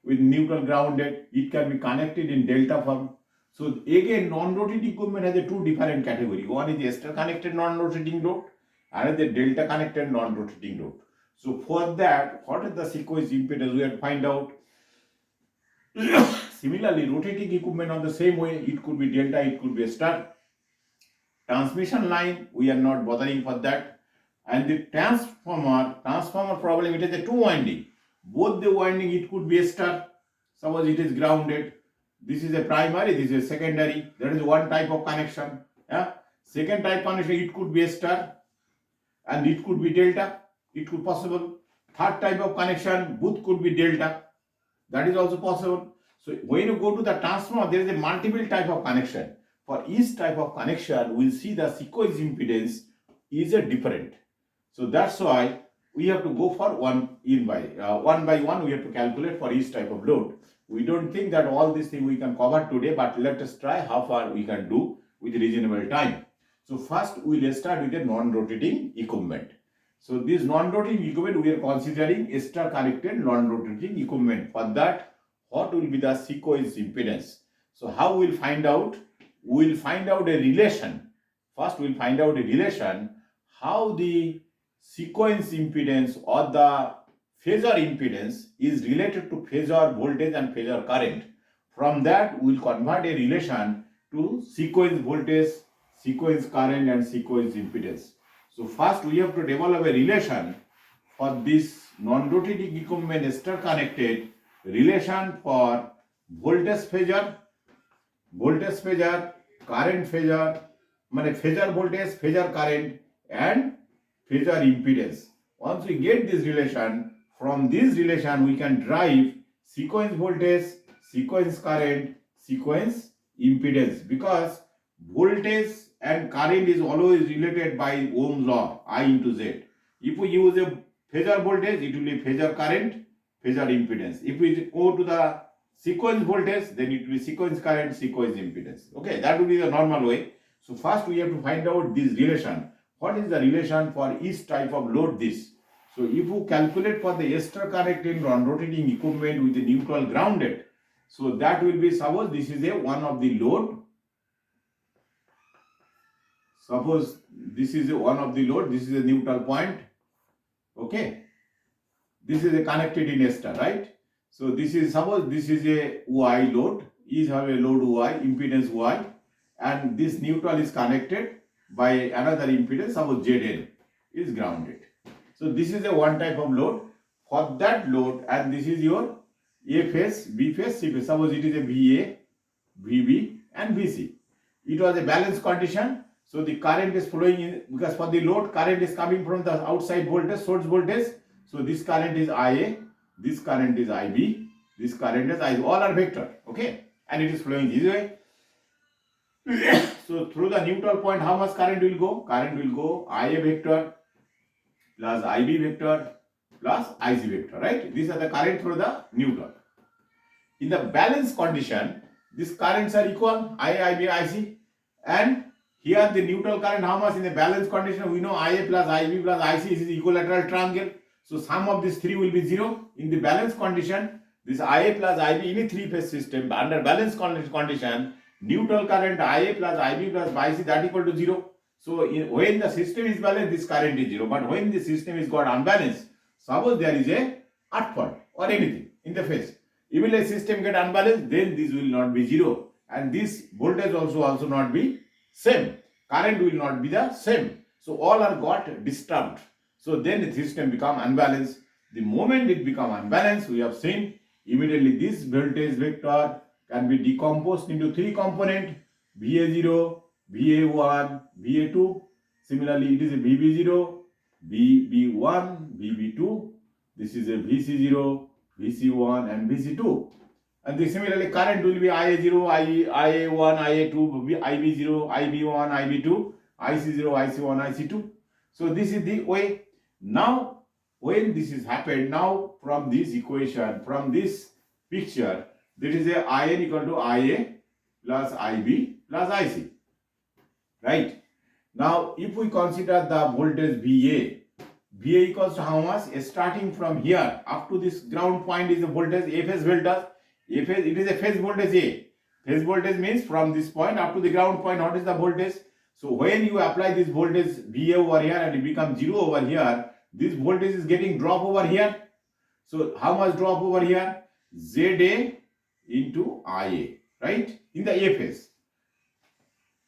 with neutral grounded. It can be connected in delta form. So again, non-rotating equipment has a two different category. One is star connected non-rotating load, another delta connected non-rotating load. So for that, what is the sequence impedance? We have to find out. Similarly, rotating equipment on the same way, it could be delta, it could be star. Transmission line, we are not bothering for that. And the transformer problem, it is a two winding. Both the winding, it could be a star. Suppose it is grounded. This is a primary, this is a secondary. That is one type of connection. Yeah. Second type connection, it could be a star and it could be delta. It could possible. Third type of connection, both could be delta. That is also possible. So when you go to the transformer, there is a multiple type of connection. For each type of connection, we'll see the sequence impedance is a different. So that's why we have to go for one by one. We have to calculate for each type of load. We don't think that all these things we can cover today, but let us try how far we can do with reasonable time. So first we'll start with a non-rotating equipment. So this non-rotating equipment, we are considering a star connected non-rotating equipment. For that, what will be the sequence impedance? So how we'll find out? We'll find out a relation. First we'll find out a relation how the sequence impedance or the phasor impedance is related to phasor voltage and phasor current. From that we'll convert a relation to sequence voltage, sequence current and sequence impedance. So first we have to develop a relation for this non-rotating equipment star connected relation for voltage phasor, current phasor, phasor voltage, phasor current and phasor impedance. Once we get this relation, from this relation we can derive sequence voltage, sequence current, sequence impedance, because voltage and current is always related by Ohm's law, I into Z. If we use a phasor voltage, it will be phasor current, phasor impedance. If we go to the sequence voltage, then it will be sequence current, sequence impedance. Okay, that will be the normal way. So first we have to find out this relation. What is the relation for each type of load this? So if you calculate for the star connected non-rotating equipment with the neutral grounded, so that will be, suppose this is a one of the load. Suppose this is a one of the load, this is a neutral point. Okay. This is a connected in a star, right? So this is, suppose this is a Y load, each have a load Y, impedance Y, and this neutral is connected by another impedance, suppose Zn is grounded. So this is a one type of load. For that load, and this is your A phase, B phase, C phase. Suppose it is a VA, VB and VC. It was a balanced condition. So the current is flowing in, because for the load, current is coming from the outside voltage, source voltage. So this current is IA, this current is IB, this current is IB. All are vector, okay? And it is flowing this way. So through the neutral point, how much current will go? Current will go IA vector plus IB vector plus IC vector, right? These are the current through the neutral. In the balance condition, these currents are equal, IA, IB, IC, and here the neutral current, how much in the balance condition? We know IA plus IB plus IC is equilateral triangle. So sum of these three will be 0. In the balance condition, this IA plus IB in a three-phase system, under balance condition, neutral current IA plus IB plus IC that equal to 0. So when the system is balanced, this current is 0. But when the system is got unbalanced, suppose there is a earth fault or anything in the phase, even a system get unbalanced, then this will not be 0. And this voltage also not be same. Current will not be the same. So all are got disturbed. So then the system become unbalanced. The moment it become unbalanced, we have seen immediately this voltage vector can be decomposed into three components: VA0, VA1, VA2. Similarly, it is a VB0, VB1, VB2. This is a VC0, VC1 and VC2. And similarly, current will be IA0, IA1, IA2, IB0, IB1, IB2, IC0, IC1, IC2. So this is the way. Now, when this is happened, now from this equation, from this picture, that is a IN equal to IA plus IB plus IC. Right? Now, if we consider the voltage VA equals to how much? Starting from here up to this ground point is the voltage, A phase voltage. It is a phase voltage A. Phase voltage means from this point up to the ground point, what is the voltage? So when you apply this voltage VA over here and it becomes 0 over here, this voltage is getting drop over here. So how much drop over here? ZA into IA, right? In the A phase.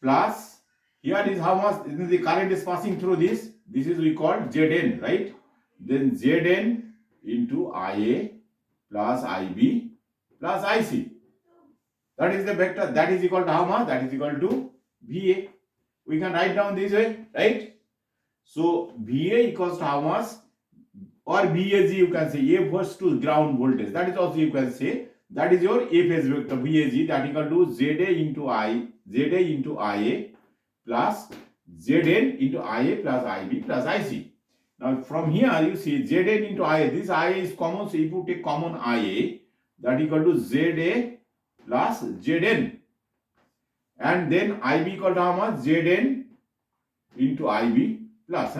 Plus, here is how much the current is passing through this. This is we call Zn, right? Then Zn into IA plus IB plus IC. That is the vector. That is equal to how much? That is equal to VA. We can write down this way, right? So VA equals to how much? Or VAG you can say, A versus to ground voltage. That is also you can say, that is your A phase vector VAG, that equal to ZA into IA plus Zn into IA plus IB plus IC. Now from here you see Zn into IA, this IA is common, so if you take common IA, that equal to ZA plus Zn, and then IB equal to how much? Zn into IB plus,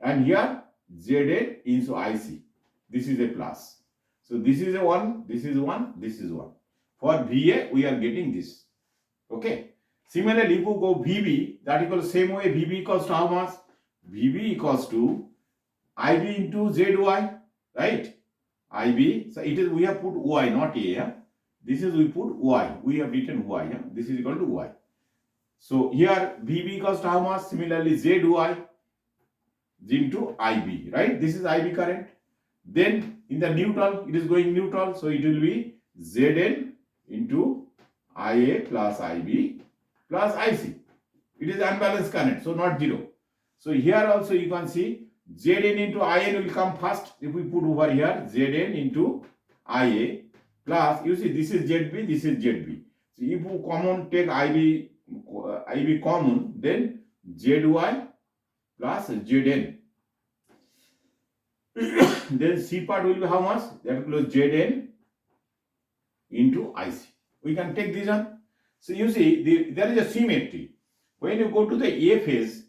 and here Zn into IC. This is a plus. So this is a 1, this is 1, this is 1. For VA, we are getting this. Okay. Similarly, if you go VB, that equals same way, VB equals to how much? VB equals to IB into ZY, right? IB, so it is, we have put Y, not A. Yeah? This is we put Y. We have written Y. Yeah? This is equal to Y. So here VB equals to how much? Similarly, ZY into IB, right? This is IB current. Then in the neutral, it is going neutral, so it will be Zn into IA plus IB plus IC. It is unbalanced current, so not zero. So here also you can see Zn into IN will come first. If we put over here Zn into IA plus, you see this is ZB, this is ZB. So if you common take IB common, then ZY plus Zn. Then C part will be how much? That will be Zn into IC. We can take this one. So you see there is a symmetry. When you go to the A phase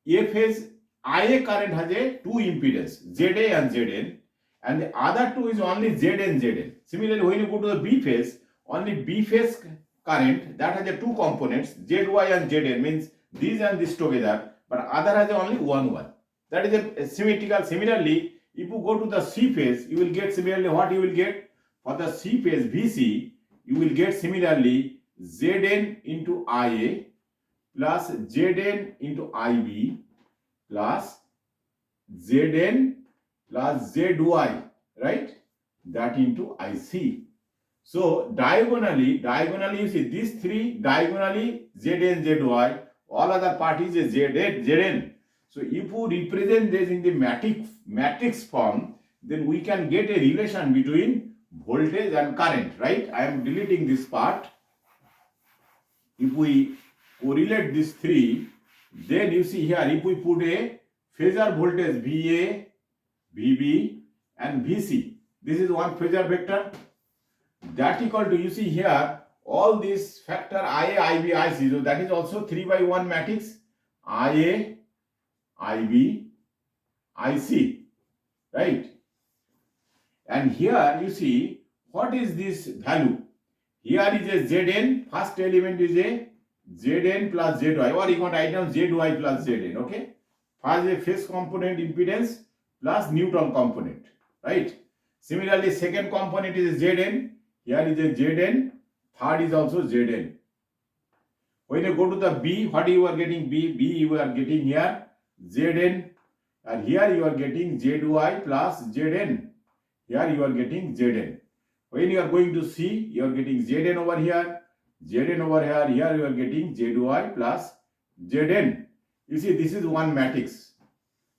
IA current has a two impedance, ZA and Zn, and the other two is only Zn. Similarly, when you go to the B phase, only B phase current that has a two components, Zy and Zn, means these and this together, but other has only one. That is a symmetrical. Similarly, if you go to the C phase, you will get similarly what you will get for the C phase VC, you will get similarly Zn into IA plus Zn into IB plus Zn plus Zy, right? That into IC. So diagonally you see these three diagonally Zn, Zy, all other parties is Zn. So if we represent this in the matrix form, then we can get a relation between voltage and current, right? I am deleting this part. If we correlate these three, then you see here, if we put a phasor voltage VA, VB and VC, this is one phasor vector, that equal to, you see here, all this factor IA, IB, IC, so that is also 3/1 matrix, IA, IB, IC, right? And here you see, what is this value? Here is a Zn, first element is a Zn plus Zy, or you can write down Zy plus Zn, okay? First is a phase component impedance plus neutral component, right? Similarly, second component is a Zn, here is a Zn, third is also Zn. When you go to the B, what you are getting? B you are getting here Zn, and here you are getting Zy plus Zn. Here you are getting Zn. When you are going to C, you are getting Zn over here, Zn over here. Here you are getting Zy plus Zn. You see, this is one matrix.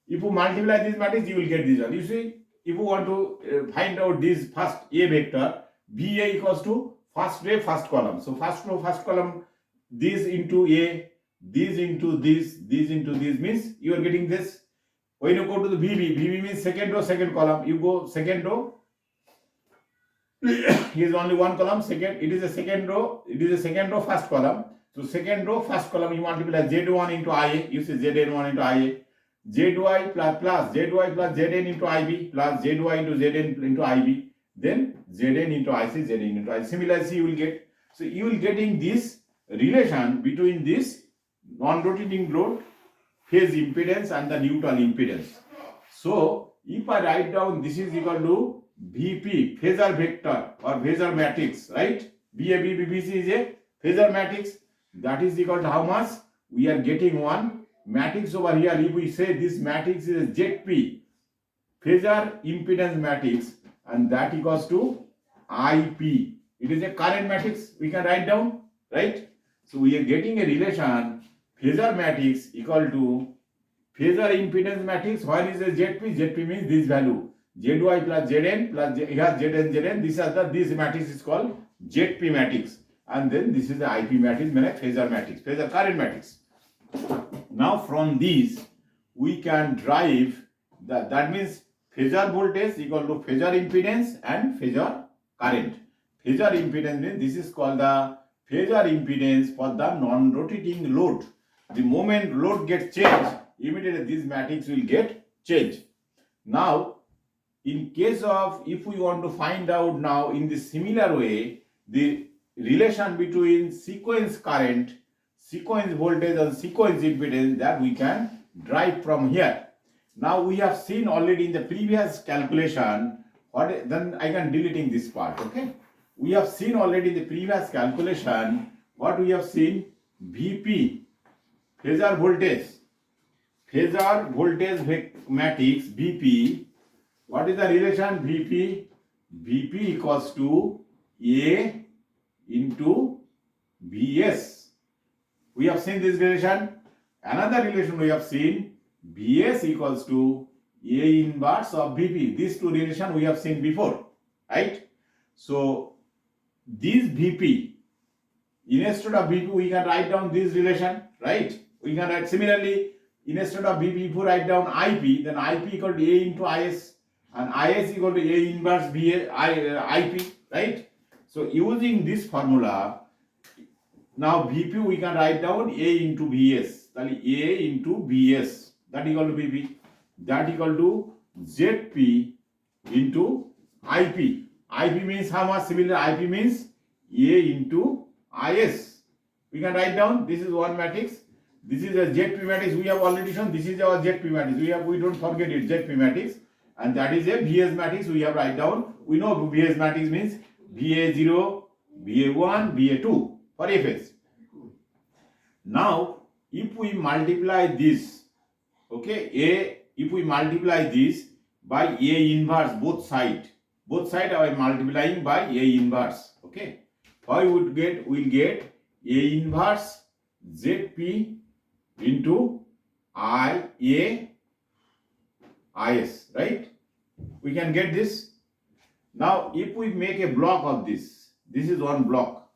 If you multiply this matrix, you will get this one. You see, if you want to find out this first A vector, VA equals to first ray, first column. So first row, first column, this into A, this into this means you are getting this. When you go to the VB means second row, second column. You go second row. Here is only one column. It is a second row, first column. So second row, first column, you multiply Z1 into IA. You see Zn1 into IA. Zy plus Zy plus Zn into IB plus Zy into Zn into IB. Then Zn into IC, Zn into IC. Similarly, you will get. So you will getting this relation between this non-rotating load, phase impedance and the neutral impedance. So if I write down this is equal to Vp, phasor vector or phasor matrix, right? VA, VB, VC is a phasor matrix. That is equal to how much? We are getting one matrix over here. If we say this matrix is a ZP, phasor impedance matrix, and that equals to IP. It is a current matrix. We can write down, right? So we are getting a relation phasor matrix equal to phasor impedance matrix. What is a ZP? ZP means this value. ZY plus ZN plus here ZN ZN. This matrix is called ZP matrix. And then this is the IP matrix, phasor matrix, phasor current matrix. Now from these we can derive that means phasor voltage equal to phasor impedance and phasor current. Phasor impedance means this is called the phasor impedance for the non-rotating load. The moment load gets changed, immediately this matrix will get changed. Now, in case of if we want to find out now in the similar way the relation between sequence current, sequence voltage and sequence impedance, that we can derive from here. Now we have seen already in the previous calculation then I can deleting this part. Okay, we have seen already in the previous calculation what we have seen. VP, phasor voltage matrix VP. What is the relation? VP equals to A into Vs. We have seen this relation. Another relation we have seen, Vs equals to A inverse of Vp. These two relations we have seen before, right? So this Vp, instead of Vp we can write down this relation, right? We can write similarly, instead of Vp if we write down Ip, then Ip equal to A into Is and Is equal to A inverse Ip, right? So using this formula, now Vp we can write down A into Vs. That is A into Vs. That equal to Vp. That equal to Zp into Ip. Ip means how much? Similar, Ip means A into Is. We can write down. This is one matrix. This is a Zp matrix. We have already shown. This is our Zp matrix. We don't forget it. Zp matrix, and that is a Vs matrix. We have write down. We know Vs matrix means Va0, Va1, Va2 for Fs. Now, if we multiply this, okay, if we multiply this by A inverse, both side are multiplying by A inverse, okay. What we would get? We'll get A inverse Zp into Ia Is, right? We can get this. Now, if we make a block of this is one block.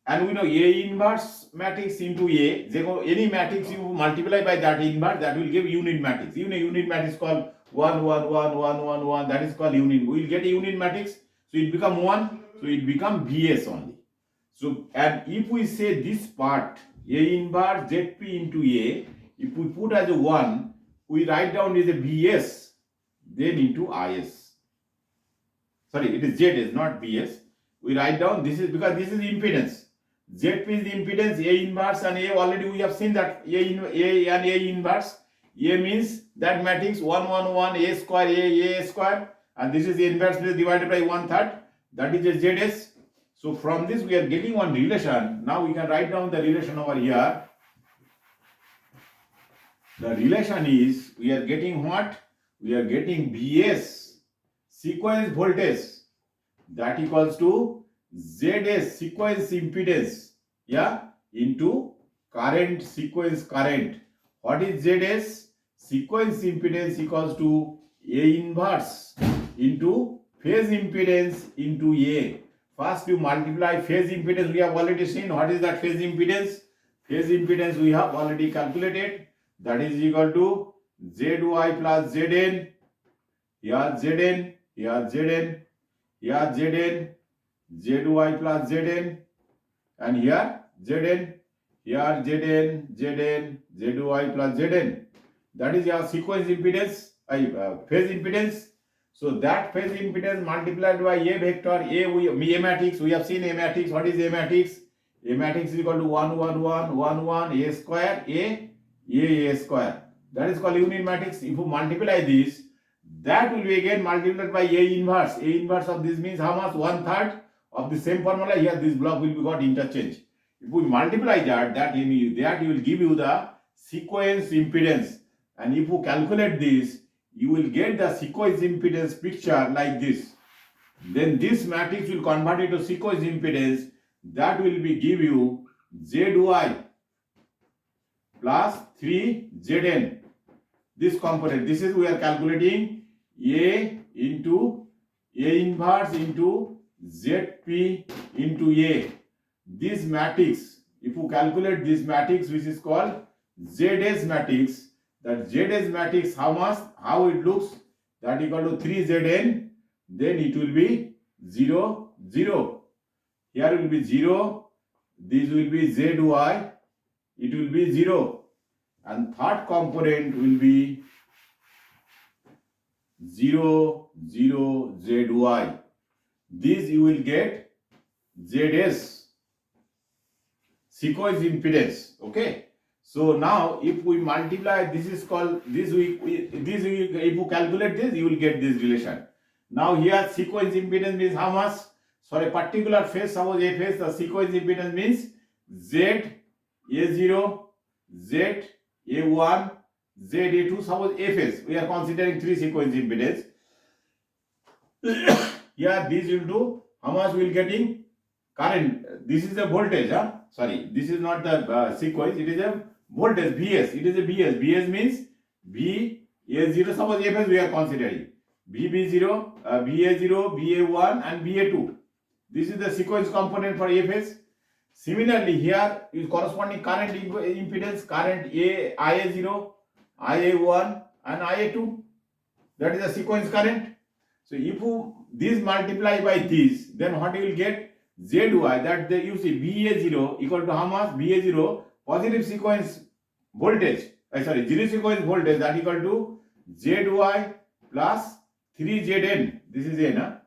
And we know A inverse matrix into A, any matrix you multiply by that inverse, that will give unit matrix. Even a unit matrix called 1, 1, 1, 1, 1, 1, that is called unit. We will get a unit matrix, so it become 1, so it become Vs only. So, and if we say this part, A inverse Zp into A, if we put as a 1, we write down as a Vs, then into Is. Sorry, it is Zs, not Vs. We write down, this is because this is impedance. Zp is the impedance, A inverse and A, already we have seen that A and A inverse. A means that matrix 1, 1, 1, A square, A square, and this is the inverse divided by 1/3, that is a Zs. So from this we are getting one relation. Now we can write down the relation over here. The relation is, we are getting what? We are getting Vs, sequence voltage, that equals to Zs, sequence impedance, into current, sequence current. What is Zs? Sequence impedance equals to A inverse into phase impedance into A. First you multiply phase impedance, we have already seen. What is that phase impedance? Phase impedance we have already calculated. That is equal to Zy plus Zn. Here Zn, here Zn, here Zn, Zy plus Zn, and here Zn, here Zn, Zy plus Zn. That is your sequence impedance, phase impedance. So that phase impedance multiplied by A vector, A matrix, we have seen A matrix. What is A matrix? A matrix is equal to 1, 1, 1, 1, 1, A square, A square. That is called unit matrix. If you multiply this, that will be again multiplied by A inverse. A inverse of this means how much? 1/3 of the same formula. Here this block will be got interchange. If we multiply that will give you the sequence impedance. And if you calculate this, you will get the sequence impedance picture like this. Then this matrix will convert it to sequence impedance. That will be give you ZY plus 3ZN. This component, this is we are calculating A into A inverse into ZP into A. This matrix, if you calculate this matrix which is called ZS matrix, that ZS matrix how it looks, that equal to 3ZN, then it will be 0 0. Here will be 0, this will be ZY, it will be 0, and third component will be 0 0 ZY. This you will get ZS sequence impedance. Okay, so now if we multiply, this is called this if you calculate this, you will get this relation. Now here sequence impedance means how much for a particular phase. Suppose a phase, the sequence impedance means Z A0, Z A1, Z A2. Suppose a phase, we are considering three sequence impedance. Here this will do how much we will getting current. This is the voltage, sorry, this is not the sequence, it is a voltage Vs, it is a Vs. Vs means V A0. Suppose a phase we are considering VB0, VA0, VA1 and VA2. This is the sequence component for a phase. Similarly, here is corresponding current impedance, current IA0, IA1 and IA2. That is the sequence current. So if you this multiply by this, then what you will get? ZY, that you see VA0 equal to how much? VA0 positive sequence voltage, zero sequence voltage, that equal to ZY plus 3ZN. This is N,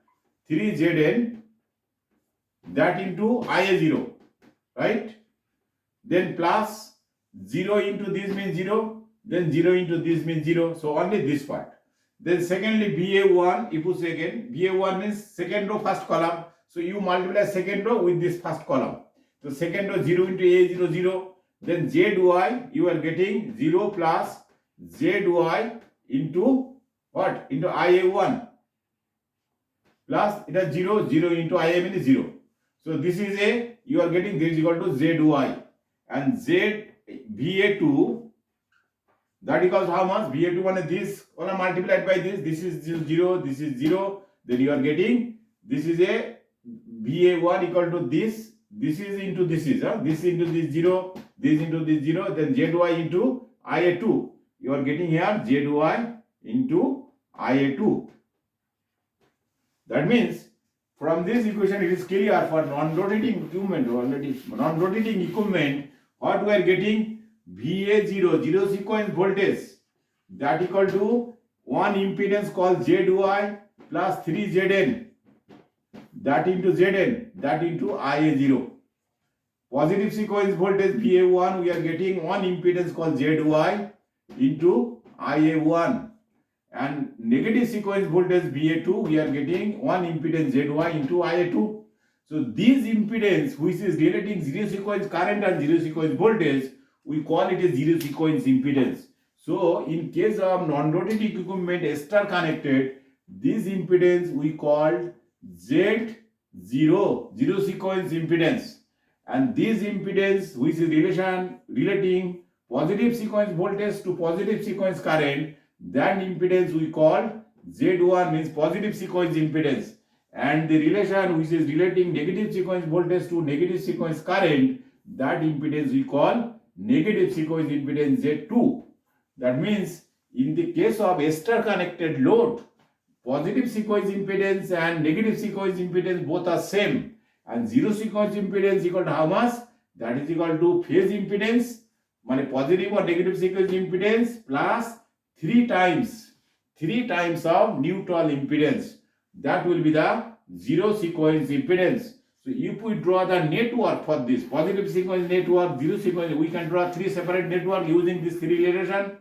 3ZN, that into IA0, right? Then plus 0 into this means 0, then 0 into this means 0. So only this part. Then secondly BA1, if you say again, BA1 means second row first column. So you multiply second row with this first column. So second row 0 into A0, 0. Then ZY, you are getting 0 plus ZY into what? Into IA1. Plus it is 0, 0 into IA means 0. So this is a, you are getting this is equal to ZY. And VA2, that equals how much? VA2 one is this column multiplied by this. This is 0, this is 0. Then you are getting, this is a VA1 equal to this. This is into this is, this into this 0, this into this 0. Then ZY into IA2. You are getting here ZY into IA2. That means from this equation it is clear for non-rotating equipment, what we are getting? VA0, zero sequence voltage, that equal to one impedance called ZY plus 3ZN, that into ZN, that into IA0. Positive sequence voltage VA1, we are getting one impedance called ZY into IA1. And negative sequence voltage VA2, we are getting one impedance ZY into IA2. So this impedance, which is relating zero sequence current and zero sequence voltage, we call it a zero sequence impedance. So in case of non-rotating equipment star connected, this impedance we call Z0, zero sequence impedance. And this impedance, which is relating positive sequence voltage to positive sequence current, that impedance we call Z1, means positive sequence impedance. And the relation which is relating negative sequence voltage to negative sequence current, that impedance we call negative sequence impedance Z2. That means in the case of star connected load, positive sequence impedance and negative sequence impedance both are same, and zero sequence impedance equal to how much? That is equal to phase impedance, positive or negative sequence impedance plus 3 times of neutral impedance. That will be the zero sequence impedance. So if we draw the network for this positive sequence network, zero sequence, we can draw three separate networks using this three relation.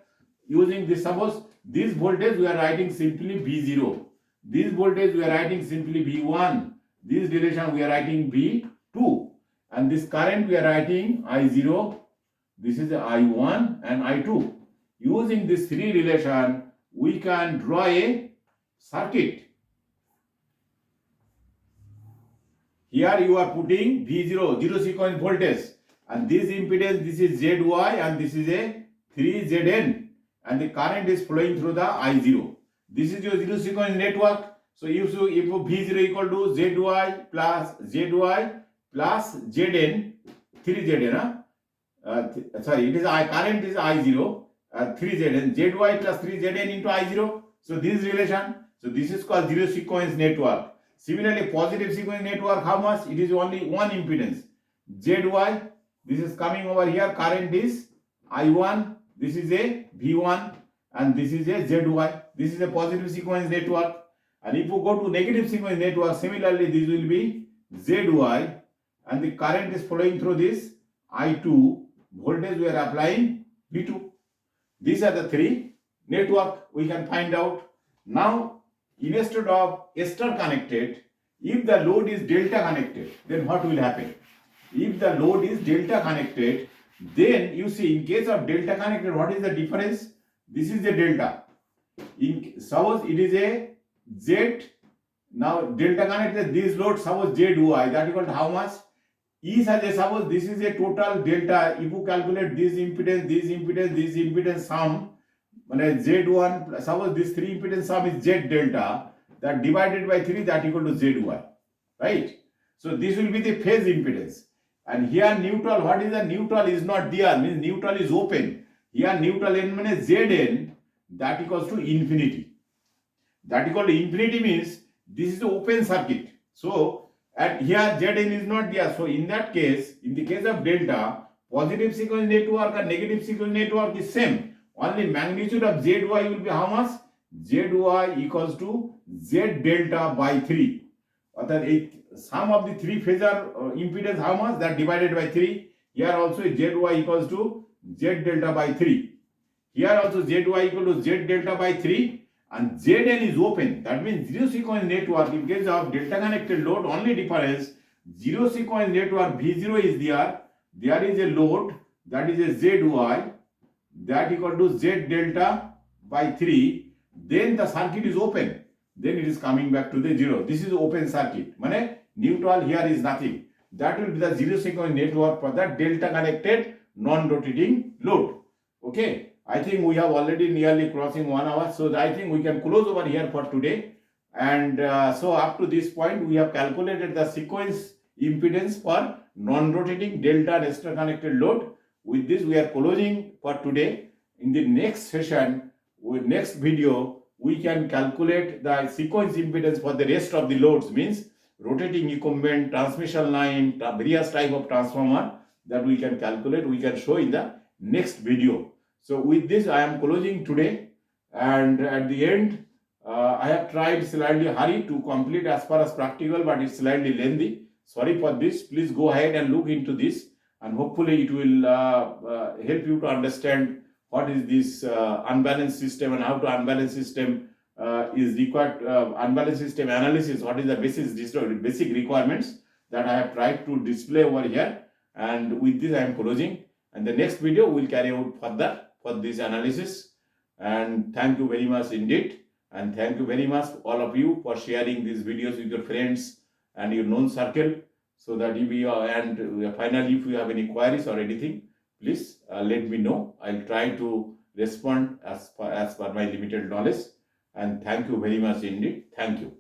Using this, suppose this voltage we are writing simply V0. This voltage we are writing simply V1. This relation we are writing V2. And this current we are writing I0. This is I1 and I2. Using this three relation, we can draw a circuit. here you are putting V0, zero sequence voltage, and this impedance, this is ZY, and this is a 3ZN, and the current is flowing through the I0. This is your zero sequence network. So if V0 equal to ZY plus ZN, 3ZN, sorry, it is current is I0, 3ZN, ZY plus 3ZN into I0. So this relation, so this is called zero sequence network. Similarly, positive sequence network, how much? It is only one impedance, ZY. This is coming over here, current is I1, this is a V1, and this is a ZY. This is a positive sequence network. And if you go to negative sequence network, similarly, this will be ZY, and the current is flowing through this I2, voltage we are applying V2. These are the three network we can find out. Now, instead of star connected, if the load is delta connected, then what will happen? If the load is delta connected, then you see, in case of delta connected, what is the difference? This is the delta. Suppose it is a Z. Now delta connected, this load, suppose ZY, that equal to how much? Suppose this is a total delta. If you calculate this impedance sum, Z1, suppose this three impedance sum is Z delta, that divided by 3, that equal to ZY, right? So this will be the phase impedance. And here neutral, what is the neutral is not there, means neutral is open. Here neutral n means Zn, that equals to infinity. That equal to infinity means this is the open circuit. So, and here Zn is not there. So, in that case, in the case of delta, positive sequence network and negative sequence network is same. Only magnitude of Zy will be how much? Zy equals to Z delta by 3. Or sum of the three phasor impedance, how much? That divided by 3. Here also Zy equals to Z delta by 3. Here also Zy equal to Z delta by 3. And Zn is open. That means zero sequence network, in case of delta connected load, only difference, zero sequence network V0 is there. There is a load, that is a ZY, that equal to Z delta by 3. Then the circuit is open. Then it is coming back to the zero. This is open circuit. Mane neutral here is nothing. That will be the zero sequence network for the delta connected non-rotating load. Okay. I think we have already nearly crossing 1 hour. So I think we can close over here for today. And so up to this point, we have calculated the sequence impedance for non-rotating delta and star connected load. With this, we are closing for today. In the next session, with next video, we can calculate the sequence impedance for the rest of the loads, means rotating equipment, transmission line, various type of transformer that we can calculate, we can show in the next video. So with this, I am closing today, and at the end, I have tried slightly hurry to complete as far as practical, but it's slightly lengthy. Sorry for this. Please go ahead and look into this, and hopefully it will help you to understand what is this unbalanced system and how to unbalance system is required. Unbalanced system analysis, what is the basic requirements that I have tried to display over here. And with this, I am closing. And the next video will carry out further for this analysis. And thank you very much indeed. And thank you very much all of you for sharing these videos with your friends and your known circle, so that if you are, and finally, if you have any queries or anything, please let me know. I'll try to respond as per my limited knowledge. And thank you very much indeed. Thank you.